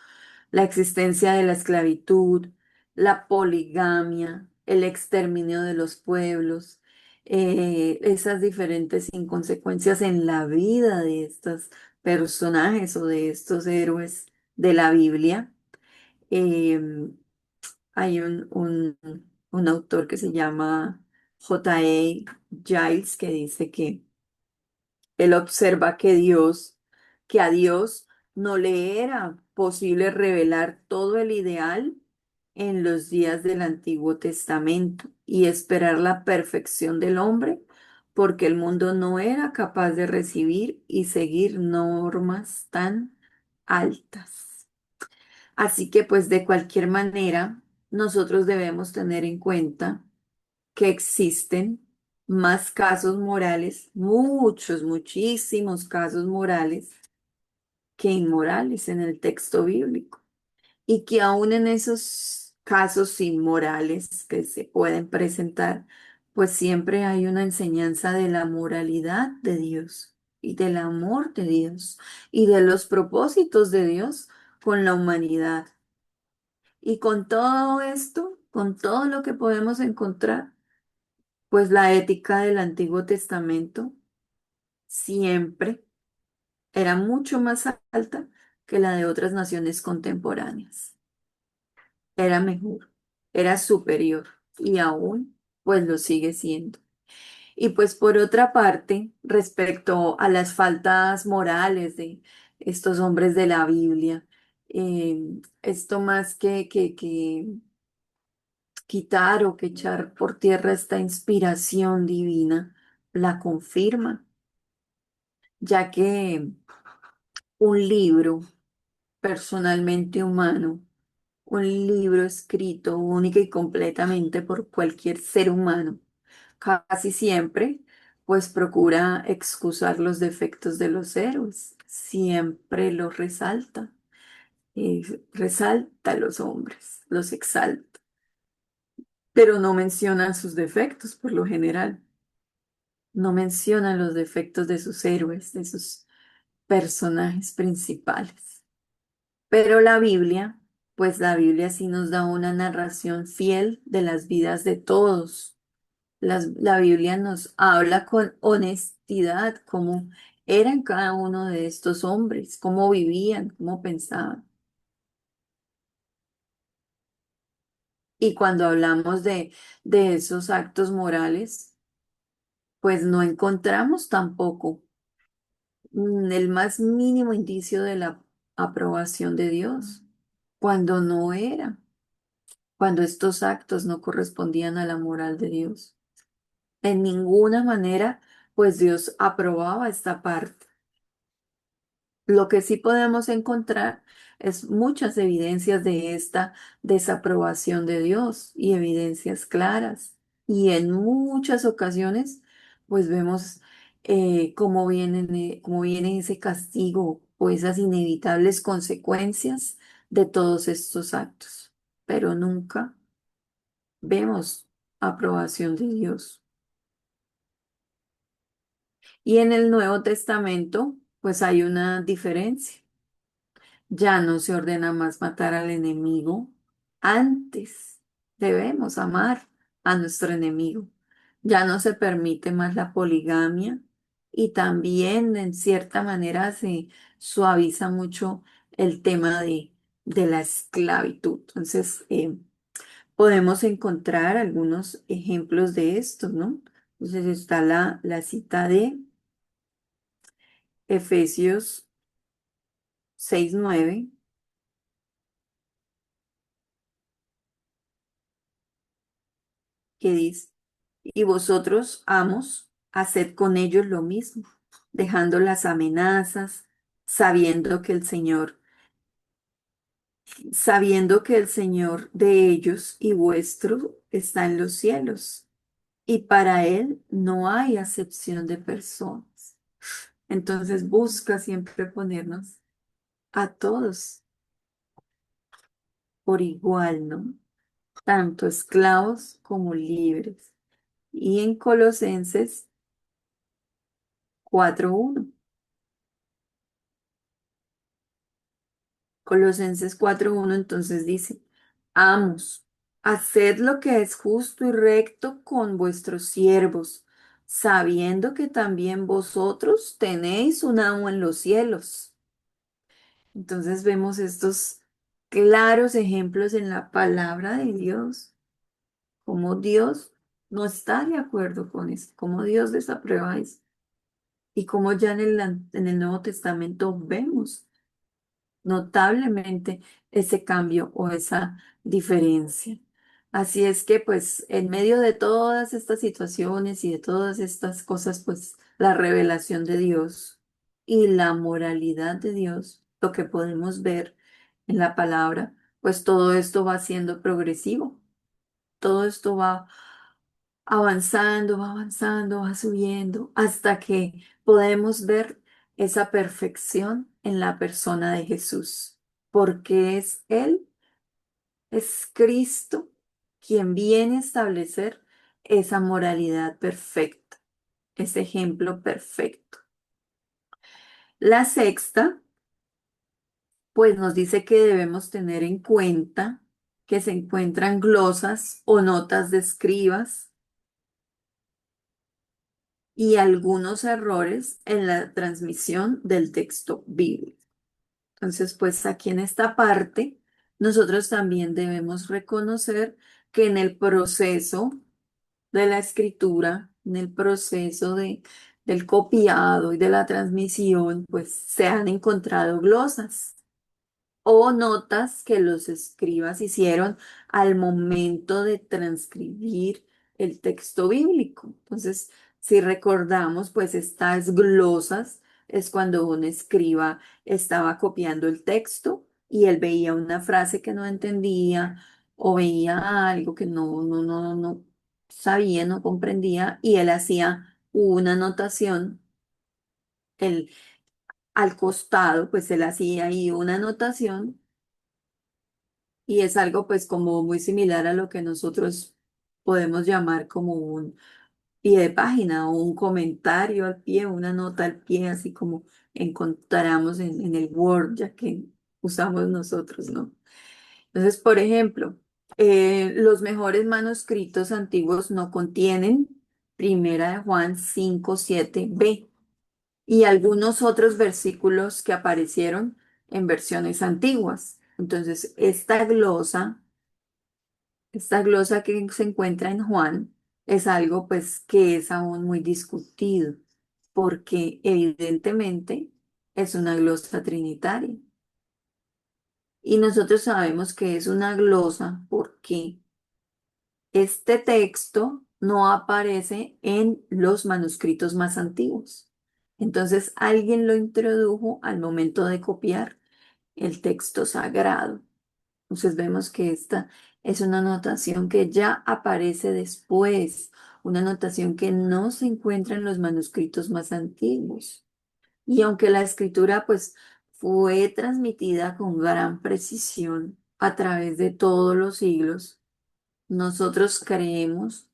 la existencia de la esclavitud, la poligamia, el exterminio de los pueblos, esas diferentes inconsecuencias en la vida de estos personajes o de estos héroes de la Biblia. Eh, Hay un autor que se llama J.A. Giles que dice que él observa que a Dios no le era posible revelar todo el ideal en los días del Antiguo Testamento y esperar la perfección del hombre, porque el mundo no era capaz de recibir y seguir normas tan altas. Así que pues de cualquier manera, nosotros debemos tener en cuenta que existen más casos morales, muchos, muchísimos casos morales que inmorales en el texto bíblico. Y que aún en esos casos inmorales que se pueden presentar, pues siempre hay una enseñanza de la moralidad de Dios y del amor de Dios y de los propósitos de Dios con la humanidad. Y con todo esto, con todo lo que podemos encontrar, pues la ética del Antiguo Testamento siempre era mucho más alta que la de otras naciones contemporáneas. Era mejor, era superior y aún pues lo sigue siendo. Y pues por otra parte, respecto a las faltas morales de estos hombres de la Biblia, esto más que quitar o que echar por tierra esta inspiración divina, la confirma, ya que un libro personalmente humano, un libro escrito única y completamente por cualquier ser humano, casi siempre, pues procura excusar los defectos de los héroes, siempre los resalta, resalta a los hombres, los exalta, pero no menciona sus defectos por lo general, no menciona los defectos de sus héroes, de sus personajes principales. Pero la Biblia, pues la Biblia sí nos da una narración fiel de las vidas de todos. La Biblia nos habla con honestidad cómo eran cada uno de estos hombres, cómo vivían, cómo pensaban. Y cuando hablamos de esos actos morales, pues no encontramos tampoco el más mínimo indicio de la aprobación de Dios, cuando no era. Cuando estos actos no correspondían a la moral de Dios. En ninguna manera, pues Dios aprobaba esta parte. Lo que sí podemos encontrar es muchas evidencias de esta desaprobación de Dios y evidencias claras. Y en muchas ocasiones, pues vemos cómo viene ese castigo o esas inevitables consecuencias de todos estos actos. Pero nunca vemos aprobación de Dios. Y en el Nuevo Testamento, pues hay una diferencia. Ya no se ordena más matar al enemigo. Antes debemos amar a nuestro enemigo. Ya no se permite más la poligamia y también en cierta manera se suaviza mucho el tema de la esclavitud. Entonces, podemos encontrar algunos ejemplos de esto, ¿no? Entonces está la cita de Efesios 6:9 que dice, y vosotros, amos, haced con ellos lo mismo, dejando las amenazas, sabiendo que el Señor, sabiendo que el Señor de ellos y vuestro está en los cielos, y para Él no hay acepción de personas. Entonces busca siempre ponernos a todos por igual, ¿no? Tanto esclavos como libres. Y en Colosenses 4:1 entonces dice, amos, haced lo que es justo y recto con vuestros siervos, sabiendo que también vosotros tenéis un amo en los cielos. Entonces vemos estos claros ejemplos en la palabra de Dios, como Dios no está de acuerdo con eso, como Dios desaprueba eso, y como ya en el Nuevo Testamento vemos notablemente ese cambio o esa diferencia. Así es que pues en medio de todas estas situaciones y de todas estas cosas, pues la revelación de Dios y la moralidad de Dios, lo que podemos ver en la palabra, pues todo esto va siendo progresivo, todo esto va avanzando, va subiendo, hasta que podemos ver esa perfección en la persona de Jesús, porque es Él, es Cristo, quien viene a establecer esa moralidad perfecta, ese ejemplo perfecto. La sexta, pues nos dice que debemos tener en cuenta que se encuentran glosas o notas de escribas y algunos errores en la transmisión del texto bíblico. Entonces, pues aquí en esta parte, nosotros también debemos reconocer que en el proceso de la escritura, en el proceso del copiado y de la transmisión, pues se han encontrado glosas o notas que los escribas hicieron al momento de transcribir el texto bíblico. Entonces, si recordamos, pues estas glosas es cuando un escriba estaba copiando el texto y él veía una frase que no entendía o veía algo que no sabía, no comprendía y él hacía una anotación. Él, al costado, pues él hacía ahí una anotación y es algo pues como muy similar a lo que nosotros podemos llamar como un pie de página o un comentario al pie, una nota al pie, así como encontramos en el Word, ya que usamos nosotros, ¿no? Entonces, por ejemplo, los mejores manuscritos antiguos no contienen Primera de Juan 5:7b y algunos otros versículos que aparecieron en versiones antiguas. Entonces, esta glosa que se encuentra en Juan es algo pues que es aún muy discutido, porque evidentemente es una glosa trinitaria. Y nosotros sabemos que es una glosa porque este texto no aparece en los manuscritos más antiguos. Entonces alguien lo introdujo al momento de copiar el texto sagrado. Entonces vemos que esta es una notación que ya aparece después, una notación que no se encuentra en los manuscritos más antiguos. Y aunque la escritura pues fue transmitida con gran precisión a través de todos los siglos, nosotros creemos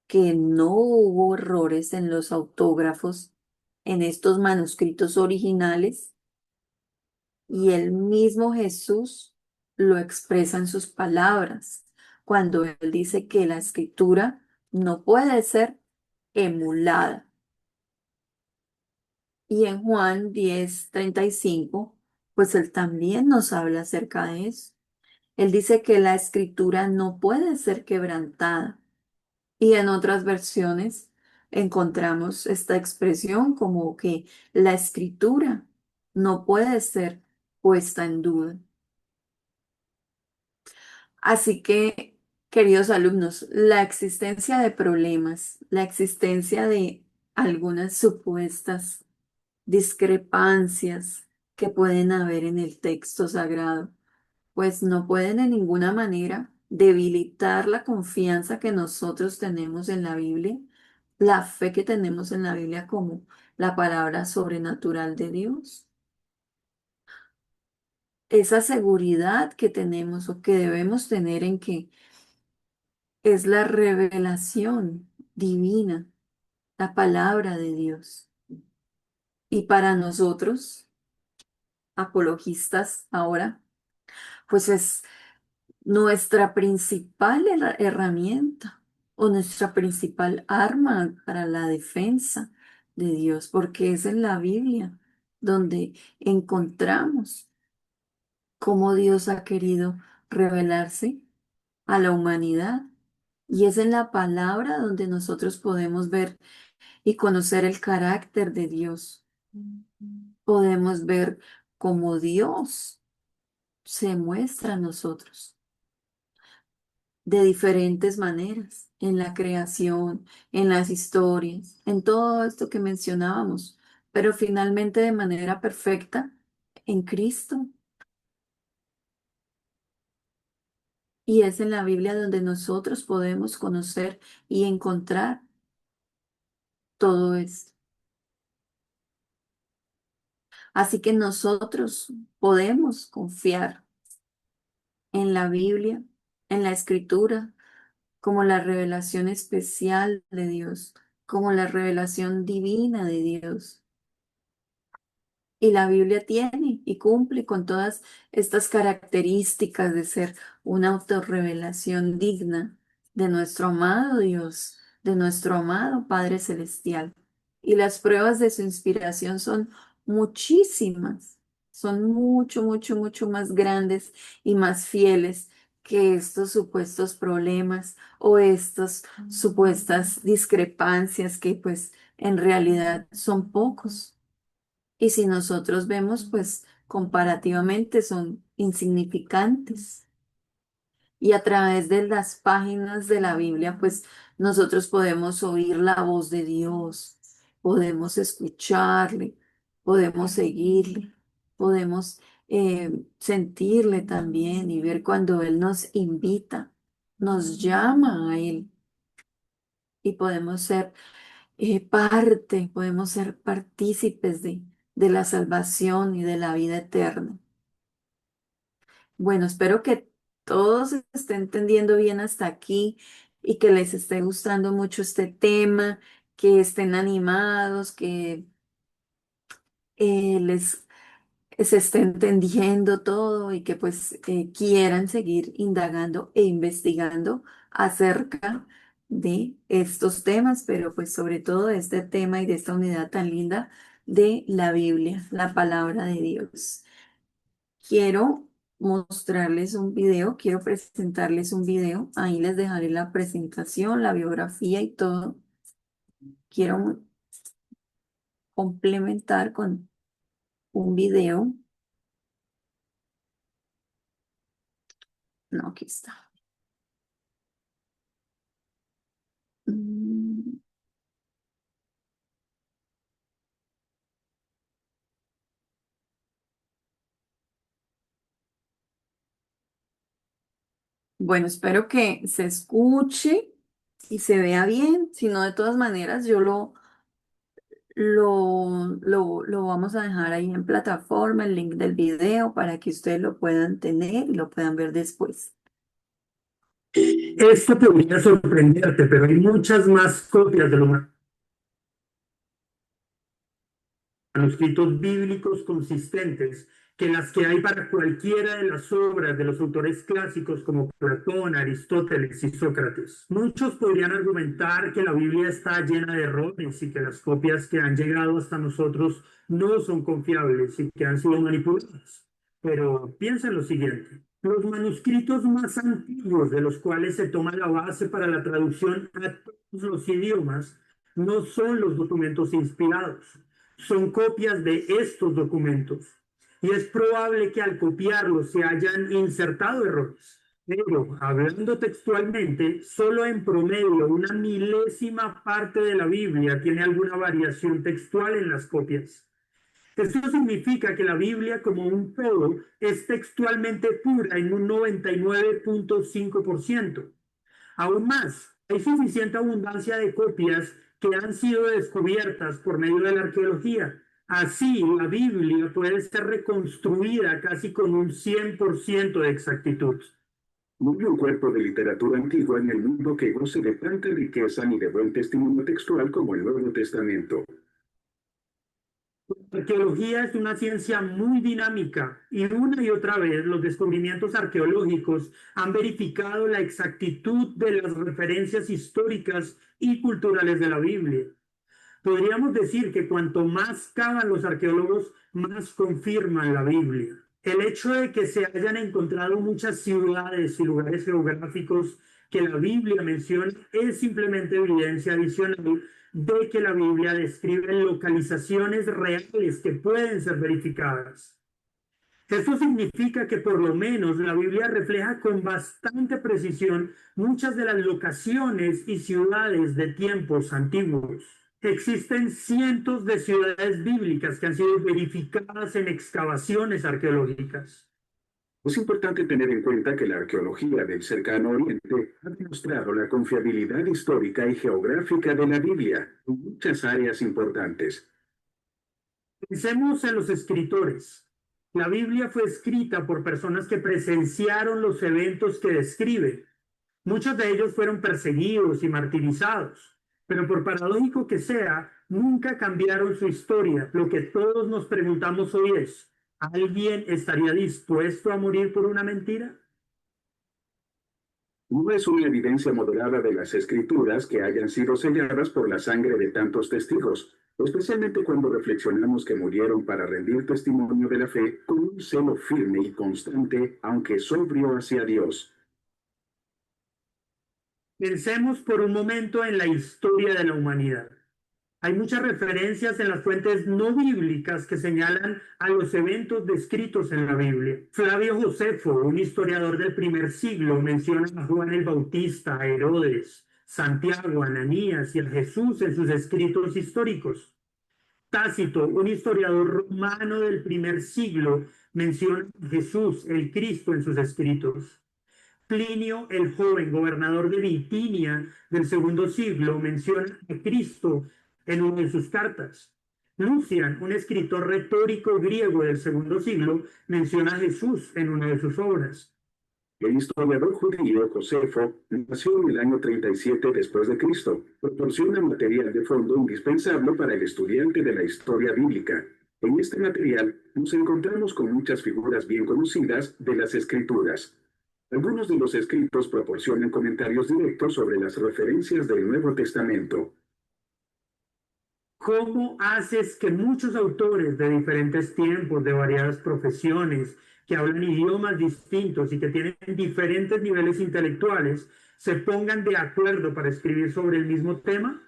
que no hubo errores en los autógrafos en estos manuscritos originales y el mismo Jesús lo expresa en sus palabras, cuando él dice que la escritura no puede ser emulada. Y en Juan 10:35, pues él también nos habla acerca de eso. Él dice que la escritura no puede ser quebrantada. Y en otras versiones encontramos esta expresión como que la escritura no puede ser puesta en duda. Así que, queridos alumnos, la existencia de problemas, la existencia de algunas supuestas discrepancias que pueden haber en el texto sagrado, pues no pueden en ninguna manera debilitar la confianza que nosotros tenemos en la Biblia, la fe que tenemos en la Biblia como la palabra sobrenatural de Dios. Esa seguridad que tenemos o que debemos tener en que es la revelación divina, la palabra de Dios. Y para nosotros, apologistas ahora, pues es nuestra principal herramienta o nuestra principal arma para la defensa de Dios, porque es en la Biblia donde encontramos cómo Dios ha querido revelarse a la humanidad. Y es en la palabra donde nosotros podemos ver y conocer el carácter de Dios. Podemos ver cómo Dios se muestra a nosotros de diferentes maneras, en la creación, en las historias, en todo esto que mencionábamos, pero finalmente de manera perfecta en Cristo. Y es en la Biblia donde nosotros podemos conocer y encontrar todo esto. Así que nosotros podemos confiar en la Biblia, en la Escritura, como la revelación especial de Dios, como la revelación divina de Dios. Y la Biblia tiene y cumple con todas estas características de ser una autorrevelación digna de nuestro amado Dios, de nuestro amado Padre Celestial. Y las pruebas de su inspiración son muchísimas, son mucho, mucho, mucho más grandes y más fieles que estos supuestos problemas o estas supuestas discrepancias que pues en realidad son pocos. Y si nosotros vemos, pues comparativamente son insignificantes. Y a través de las páginas de la Biblia, pues nosotros podemos oír la voz de Dios, podemos escucharle, podemos seguirle, podemos sentirle también y ver cuando Él nos invita, nos llama a Él y podemos ser podemos ser partícipes de la salvación y de la vida eterna. Bueno, espero que todos estén entendiendo bien hasta aquí y que les esté gustando mucho este tema, que estén animados, que les se esté entendiendo todo y que pues quieran seguir indagando e investigando acerca de estos temas, pero pues sobre todo de este tema y de esta unidad tan linda de la Biblia, la palabra de Dios. Quiero mostrarles un video, quiero presentarles un video, ahí les dejaré la presentación, la biografía y todo. Quiero complementar con un video. No, aquí está. Mm, Bueno, espero que se escuche y se vea bien. Si no, de todas maneras, yo lo vamos a dejar ahí en plataforma, el link del video, para que ustedes lo puedan tener y lo puedan ver después. Esto podría sorprenderte, pero hay muchas más copias de los manuscritos bíblicos consistentes que las que hay para cualquiera de las obras de los autores clásicos como Platón, Aristóteles y Sócrates. Muchos podrían argumentar que la Biblia está llena de errores y que las copias que han llegado hasta nosotros no son confiables y que han sido manipuladas. Pero piensa en lo siguiente. Los manuscritos más antiguos de los cuales se toma la base para la traducción a todos los idiomas no son los documentos inspirados, son copias de estos documentos. Y es probable que al copiarlos se hayan insertado errores. Pero, hablando textualmente, solo en promedio una milésima parte de la Biblia tiene alguna variación textual en las copias. Esto significa que la Biblia como un todo es textualmente pura en un 99.5%. Aún más, hay suficiente abundancia de copias que han sido descubiertas por medio de la arqueología. Así, la Biblia puede ser reconstruida casi con un 100% de exactitud. No hay un cuerpo de literatura antigua en el mundo que goce de tanta riqueza ni de buen testimonio textual como el Nuevo Testamento. La arqueología es una ciencia muy dinámica y una y otra vez los descubrimientos arqueológicos han verificado la exactitud de las referencias históricas y culturales de la Biblia. Podríamos decir que cuanto más cavan los arqueólogos, más confirman la Biblia. El hecho de que se hayan encontrado muchas ciudades y lugares geográficos que la Biblia menciona es simplemente evidencia adicional de que la Biblia describe localizaciones reales que pueden ser verificadas. Esto significa que por lo menos la Biblia refleja con bastante precisión muchas de las locaciones y ciudades de tiempos antiguos. Existen cientos de ciudades bíblicas que han sido verificadas en excavaciones arqueológicas. Es importante tener en cuenta que la arqueología del Cercano Oriente ha demostrado la confiabilidad histórica y geográfica de la Biblia en muchas áreas importantes. Pensemos en los escritores. La Biblia fue escrita por personas que presenciaron los eventos que describe. Muchos de ellos fueron perseguidos y martirizados, pero por paradójico que sea, nunca cambiaron su historia. Lo que todos nos preguntamos hoy es, ¿alguien estaría dispuesto a morir por una mentira? No es una evidencia moderada de las Escrituras que hayan sido selladas por la sangre de tantos testigos, especialmente cuando reflexionamos que murieron para rendir testimonio de la fe con un celo firme y constante, aunque sobrio hacia Dios. Pensemos por un momento en la historia de la humanidad. Hay muchas referencias en las fuentes no bíblicas que señalan a los eventos descritos en la Biblia. Flavio Josefo, un historiador del primer siglo, menciona a Juan el Bautista, a Herodes, Santiago, Ananías y a Jesús en sus escritos históricos. Tácito, un historiador romano del primer siglo, menciona a Jesús, el Cristo, en sus escritos. Plinio el joven, gobernador de Bitinia del segundo siglo, menciona a Cristo en una de sus cartas. Lucian, un escritor retórico griego del segundo siglo, menciona a Jesús en una de sus obras. El historiador judío Josefo nació en el año 37 después de Cristo. Proporciona material de fondo indispensable para el estudiante de la historia bíblica. En este material nos encontramos con muchas figuras bien conocidas de las Escrituras. Algunos de los escritos proporcionan comentarios directos sobre las referencias del Nuevo Testamento. ¿Cómo haces que muchos autores de diferentes tiempos, de variadas profesiones, que hablan idiomas distintos y que tienen diferentes niveles intelectuales, se pongan de acuerdo para escribir sobre el mismo tema?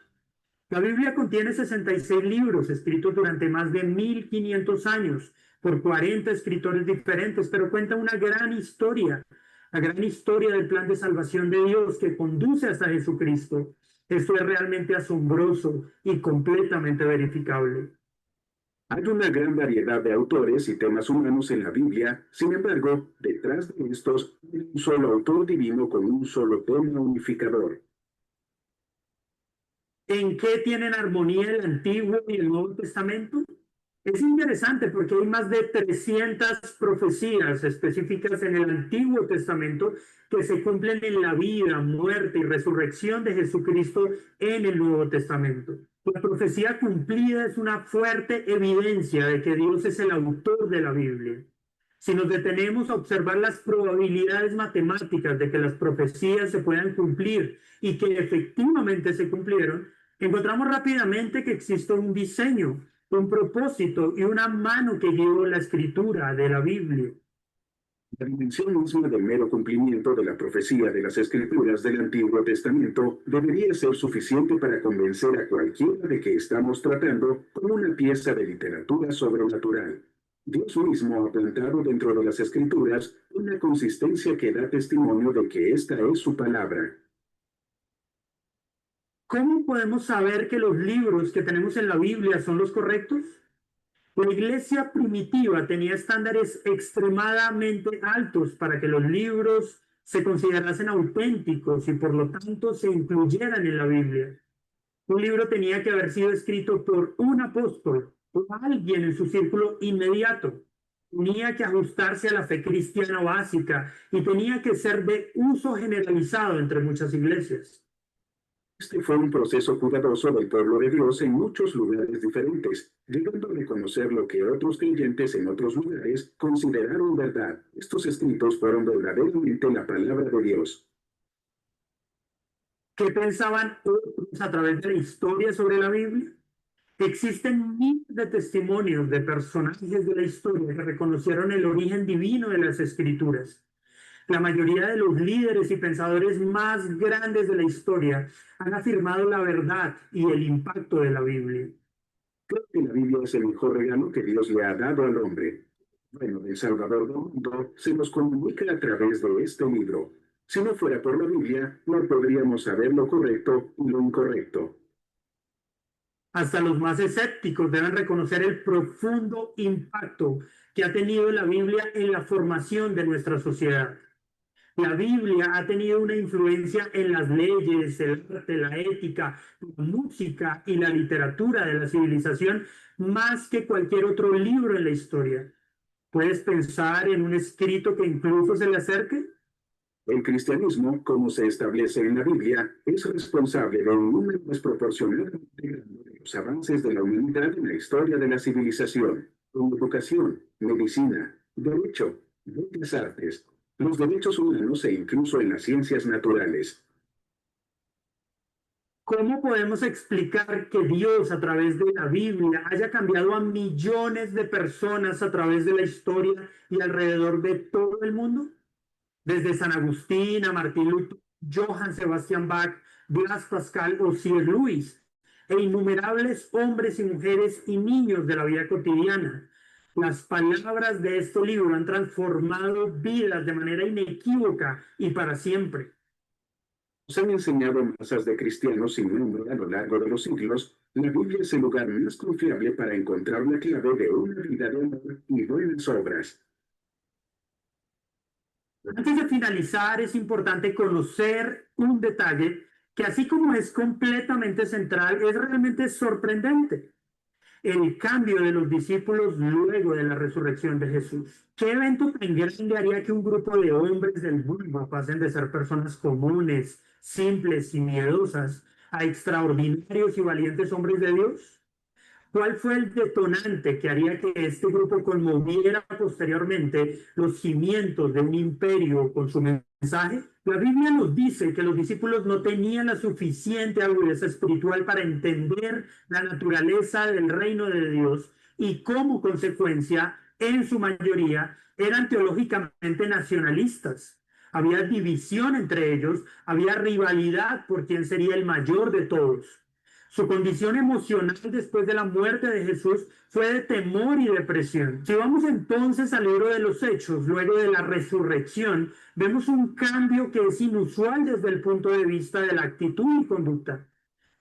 La Biblia contiene 66 libros escritos durante más de 1500 años por 40 escritores diferentes, pero cuenta una gran historia, la gran historia del plan de salvación de Dios que conduce hasta Jesucristo. Esto es realmente asombroso y completamente verificable. Hay una gran variedad de autores y temas humanos en la Biblia, sin embargo, detrás de estos hay un solo autor divino con un solo tema unificador. ¿En qué tienen armonía el Antiguo y el Nuevo Testamento? Es interesante porque hay más de 300 profecías específicas en el Antiguo Testamento que se cumplen en la vida, muerte y resurrección de Jesucristo en el Nuevo Testamento. La profecía cumplida es una fuerte evidencia de que Dios es el autor de la Biblia. Si nos detenemos a observar las probabilidades matemáticas de que las profecías se puedan cumplir y que efectivamente se cumplieron, encontramos rápidamente que existe un diseño, un propósito y una mano que guió la escritura de la Biblia. La dimensión misma del mero cumplimiento de la profecía de las Escrituras del Antiguo Testamento debería ser suficiente para convencer a cualquiera de que estamos tratando con una pieza de literatura sobrenatural. Dios mismo ha plantado dentro de las Escrituras una consistencia que da testimonio de que esta es su palabra. ¿Cómo podemos saber que los libros que tenemos en la Biblia son los correctos? La iglesia primitiva tenía estándares extremadamente altos para que los libros se considerasen auténticos y por lo tanto se incluyeran en la Biblia. Un libro tenía que haber sido escrito por un apóstol o alguien en su círculo inmediato. Tenía que ajustarse a la fe cristiana básica y tenía que ser de uso generalizado entre muchas iglesias. Este fue un proceso cuidadoso del pueblo de Dios en muchos lugares diferentes, llegando a reconocer lo que otros creyentes en otros lugares consideraron verdad. Estos escritos fueron verdaderamente la palabra de Dios. ¿Qué pensaban otros a través de la historia sobre la Biblia? Existen miles de testimonios de personajes de la historia que reconocieron el origen divino de las escrituras. La mayoría de los líderes y pensadores más grandes de la historia han afirmado la verdad y el impacto de la Biblia. Creo que la Biblia es el mejor regalo que Dios le ha dado al hombre. bueno del Salvador del mundo se nos comunica a través de este libro. Si no fuera por la Biblia, no podríamos saber lo correcto y lo incorrecto. Hasta los más escépticos deben reconocer el profundo impacto que ha tenido la Biblia en la formación de nuestra sociedad. La Biblia ha tenido una influencia en las leyes, el arte, la ética, la música y la literatura de la civilización más que cualquier otro libro en la historia. ¿Puedes pensar en un escrito que incluso se le acerque? El cristianismo, como se establece en la Biblia, es responsable de un número desproporcionadamente grande de los avances de la humanidad en la historia de la civilización, en educación, medicina, derecho, bellas artes, los derechos humanos e incluso en las ciencias naturales. ¿Cómo podemos explicar que Dios a través de la Biblia haya cambiado a millones de personas a través de la historia y alrededor de todo el mundo? Desde San Agustín a Martín Lutero, Johann Sebastian Bach, Blas Pascal o C.S. Lewis, e innumerables hombres y mujeres y niños de la vida cotidiana. Las palabras de este libro han transformado vidas de manera inequívoca y para siempre. Nos han enseñado masas de cristianos sin nombre a lo largo de los siglos, la Biblia es el lugar más confiable para encontrar la clave de una vida de amor y buenas obras. Antes de finalizar, es importante conocer un detalle que así como es completamente central, es realmente sorprendente. El cambio de los discípulos luego de la resurrección de Jesús. ¿Qué evento tan grande haría que un grupo de hombres del mundo pasen de ser personas comunes, simples y miedosas a extraordinarios y valientes hombres de Dios? ¿Cuál fue el detonante que haría que este grupo conmoviera posteriormente los cimientos de un imperio con su mensaje? La Biblia nos dice que los discípulos no tenían la suficiente agudeza espiritual para entender la naturaleza del reino de Dios y como consecuencia, en su mayoría, eran teológicamente nacionalistas. Había división entre ellos, había rivalidad por quién sería el mayor de todos. Su condición emocional después de la muerte de Jesús fue de temor y depresión. Si vamos entonces al libro de los Hechos, luego de la resurrección, vemos un cambio que es inusual desde el punto de vista de la actitud y conducta.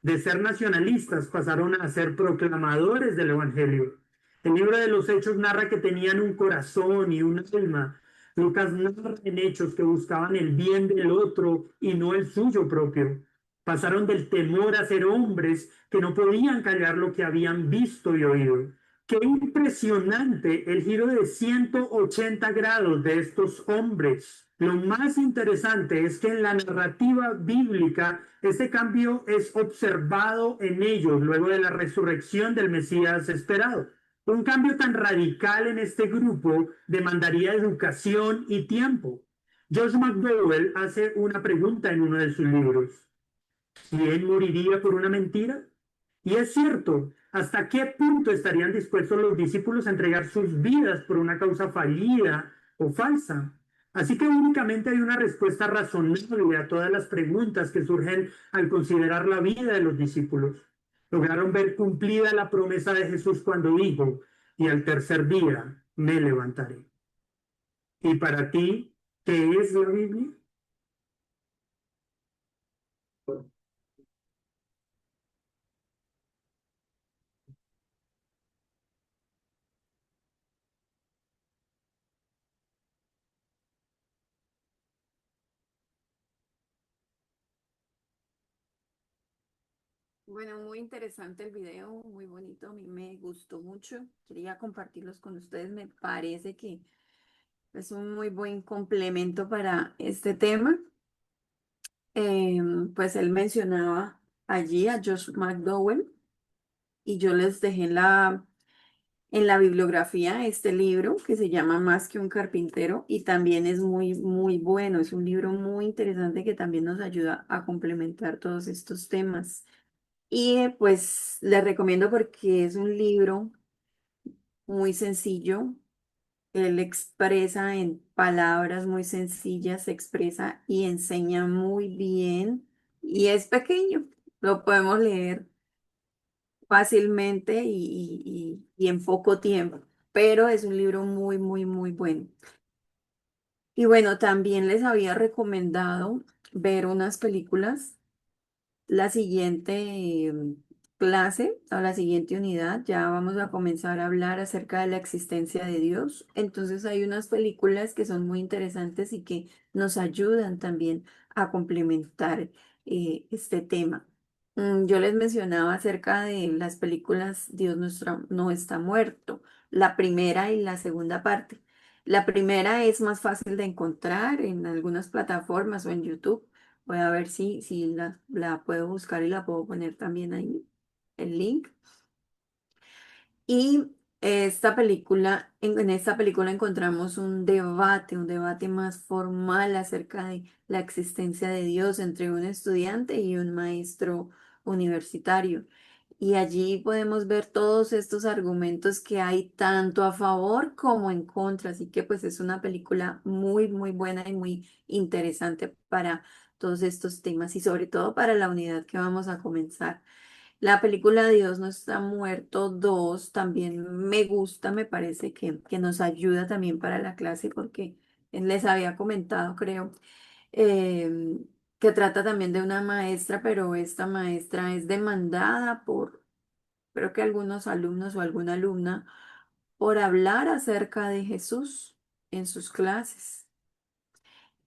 De ser nacionalistas pasaron a ser proclamadores del Evangelio. El libro de los Hechos narra que tenían un corazón y un alma. Lucas narra en Hechos que buscaban el bien del otro y no el suyo propio. Pasaron del temor a ser hombres que no podían callar lo que habían visto y oído. Qué impresionante el giro de 180 grados de estos hombres. Lo más interesante es que en la narrativa bíblica este cambio es observado en ellos luego de la resurrección del Mesías esperado. Un cambio tan radical en este grupo demandaría educación y tiempo. Josh McDowell hace una pregunta en uno de sus libros. ¿Quién moriría por una mentira? Y es cierto, ¿hasta qué punto estarían dispuestos los discípulos a entregar sus vidas por una causa fallida o falsa? Así que únicamente hay una respuesta razonable a todas las preguntas que surgen al considerar la vida de los discípulos. Lograron ver cumplida la promesa de Jesús cuando dijo, y al tercer día me levantaré. ¿Y para ti qué es la Biblia? Bueno, muy interesante el video, muy bonito, a mí me gustó mucho. Quería compartirlos con ustedes, me parece que es un muy buen complemento para este tema. Pues él mencionaba allí a Josh McDowell y yo les dejé en la bibliografía este libro que se llama Más que un carpintero y también es muy, muy bueno. Es un libro muy interesante que también nos ayuda a complementar todos estos temas. Y pues les recomiendo porque es un libro muy sencillo. Él expresa en palabras muy sencillas, se expresa y enseña muy bien. Y es pequeño, lo podemos leer fácilmente y en poco tiempo. pero es un libro muy, muy, muy bueno. Y bueno, también les había recomendado ver unas películas. La siguiente clase o la siguiente unidad ya vamos a comenzar a hablar acerca de la existencia de Dios. Entonces hay unas películas que son muy interesantes y que nos ayudan también a complementar este tema. Yo les mencionaba acerca de las películas no está muerto, la primera y la segunda parte. La primera es más fácil de encontrar en algunas plataformas o en YouTube. Voy a ver si la puedo buscar y la puedo poner también ahí, el link. Y en esta película encontramos un debate más formal acerca de la existencia de Dios entre un estudiante y un maestro universitario. Y allí podemos ver todos estos argumentos que hay tanto a favor como en contra. Así que pues es una película muy, muy buena y muy interesante para todos estos temas y sobre todo para la unidad que vamos a comenzar. La película Dios no está muerto 2 también me gusta, me parece que nos ayuda también para la clase porque les había comentado, creo, que trata también de una maestra, pero esta maestra es demandada por, creo que algunos alumnos o alguna alumna, por hablar acerca de Jesús en sus clases.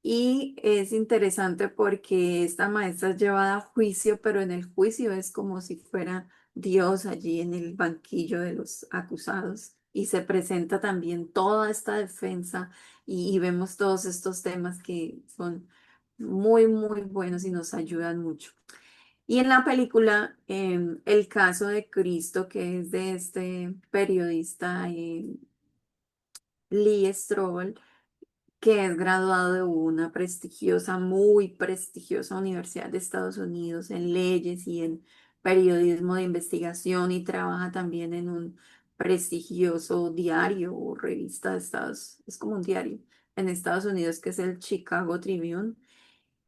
Y es interesante porque esta maestra es llevada a juicio, pero en el juicio es como si fuera Dios allí en el banquillo de los acusados. Y se presenta también toda esta defensa y vemos todos estos temas que son muy, muy buenos y nos ayudan mucho. Y en la película, el caso de Cristo, que es de este periodista Lee Strobel, que es graduado de una prestigiosa, muy prestigiosa universidad de Estados Unidos en leyes y en periodismo de investigación y trabaja también en un prestigioso diario o revista de Estados, es como un diario en Estados Unidos que es el Chicago Tribune.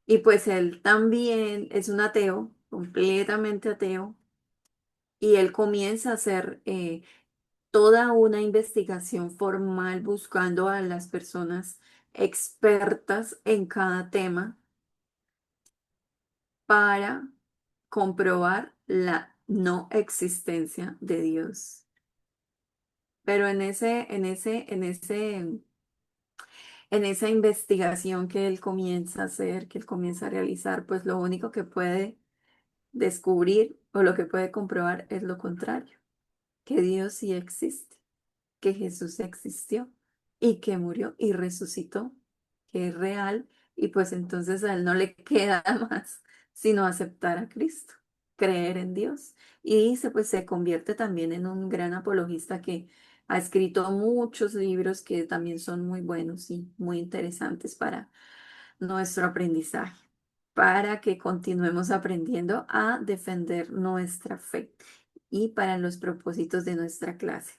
Y pues él también es un ateo, completamente ateo, y él comienza a hacer toda una investigación formal buscando a las personas expertas en cada tema para comprobar la no existencia de Dios. Pero en esa investigación que él comienza a hacer, que él comienza a realizar, pues lo único que puede descubrir o lo que puede comprobar es lo contrario, que Dios sí existe, que Jesús existió y que murió y resucitó, que es real, y pues entonces a él no le queda más sino aceptar a Cristo, creer en Dios. Y pues se convierte también en un gran apologista que ha escrito muchos libros que también son muy buenos y muy interesantes para nuestro aprendizaje, para que continuemos aprendiendo a defender nuestra fe y para los propósitos de nuestra clase.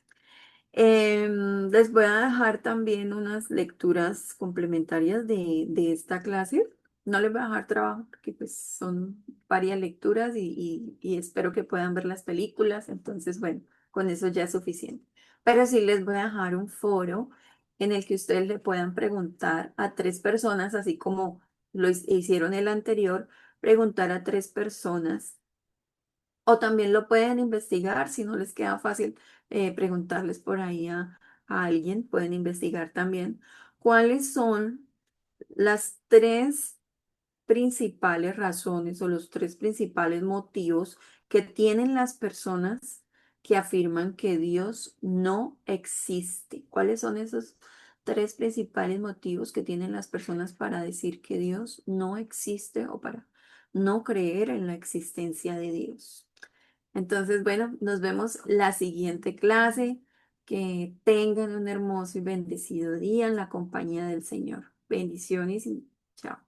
Les voy a dejar también unas lecturas complementarias de esta clase. No les voy a dejar trabajo porque pues son varias lecturas y espero que puedan ver las películas. Entonces, bueno, con eso ya es suficiente. Pero sí les voy a dejar un foro en el que ustedes le puedan preguntar a 3 personas, así como hicieron el anterior, preguntar a 3 personas o también lo pueden investigar si no les queda fácil preguntarles por ahí a alguien, pueden investigar también cuáles son las 3 principales razones o los 3 principales motivos que tienen las personas que afirman que Dios no existe. ¿Cuáles son esos 3 principales motivos que tienen las personas para decir que Dios no existe o para no creer en la existencia de Dios? Entonces, bueno, nos vemos la siguiente clase. Que tengan un hermoso y bendecido día en la compañía del Señor. Bendiciones y chao.